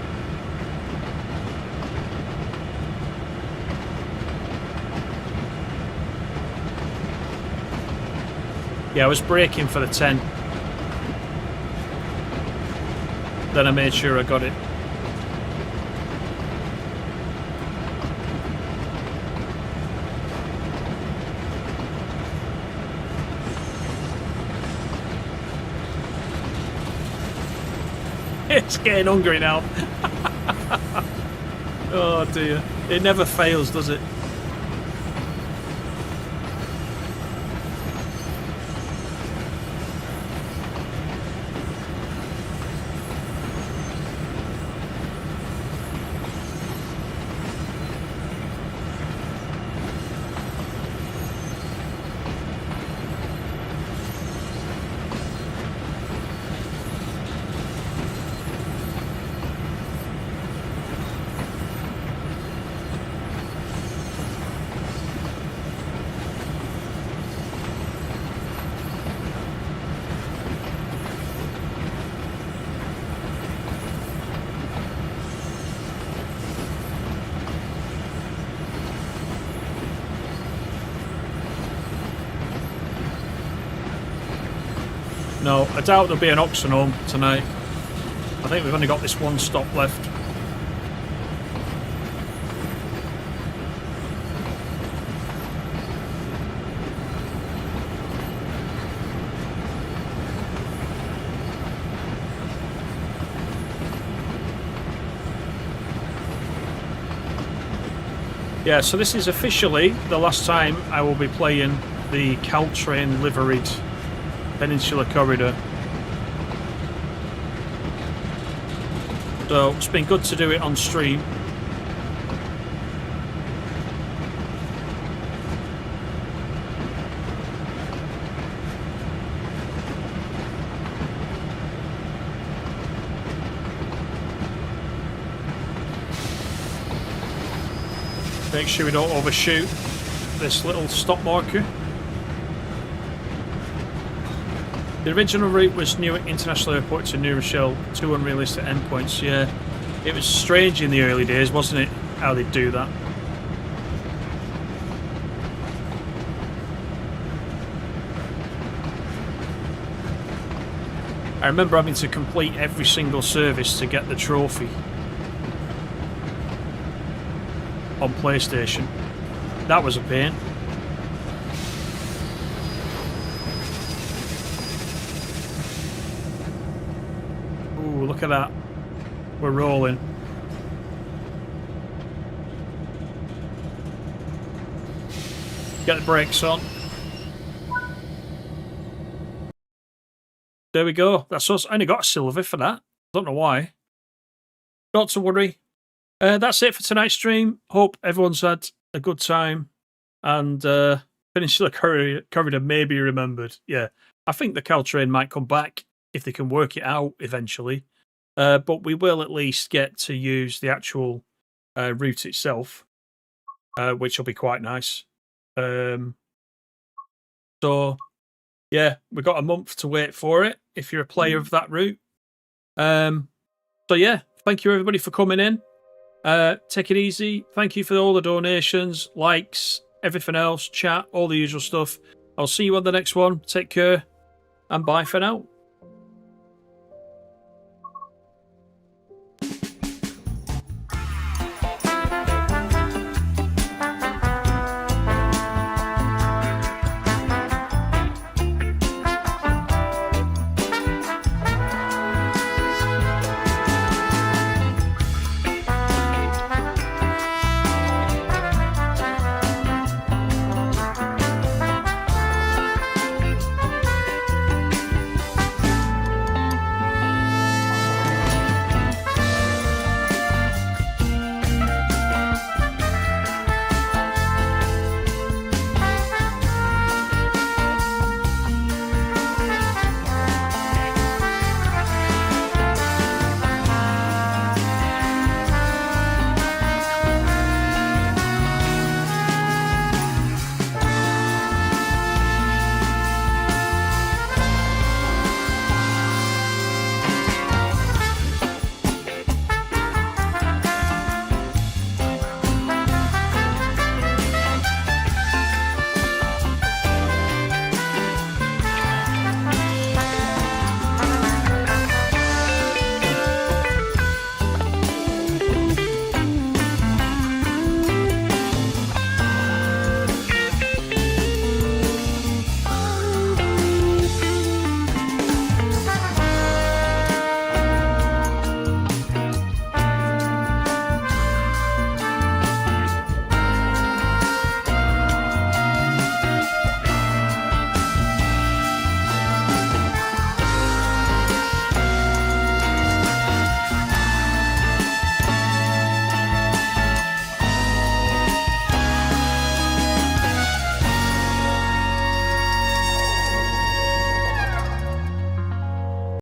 Yeah, I was braking for the 10. Then I made sure I got it. It's getting hungry now. Oh dear. It never fails, does it? No, I doubt there'll be an oxen home tonight. I think we've only got this one stop left. Yeah, so this is officially the last time I will be playing the Caltrain liveried Peninsula corridor. So it's been good to do it on stream. Make sure we don't overshoot this little stop marker. The original route was Newark International Airport to New Rochelle, 2 unrealistic endpoints. Yeah, it was strange in the early days, wasn't it, how they'd do that. I remember having to complete every single service to get the trophy on PlayStation. That was a pain. Ooh, look at that. We're rolling. Get the brakes on. There we go. That's us. I only got a silver for that. Don't know why. Not to worry. That's it for tonight's stream. Hope everyone's had a good time. And Peninsula Corridor may be remembered. Yeah, I think the Caltrain might come back if they can work it out eventually. But we will at least get to use the actual route itself, which will be quite nice. So, yeah, we've got a month to wait for it if you're a player of that route. So, yeah, thank you everybody for coming in. Take it easy. Thank you for all the donations, likes, everything else, chat, all the usual stuff. I'll see you on the next one. Take care, and bye for now.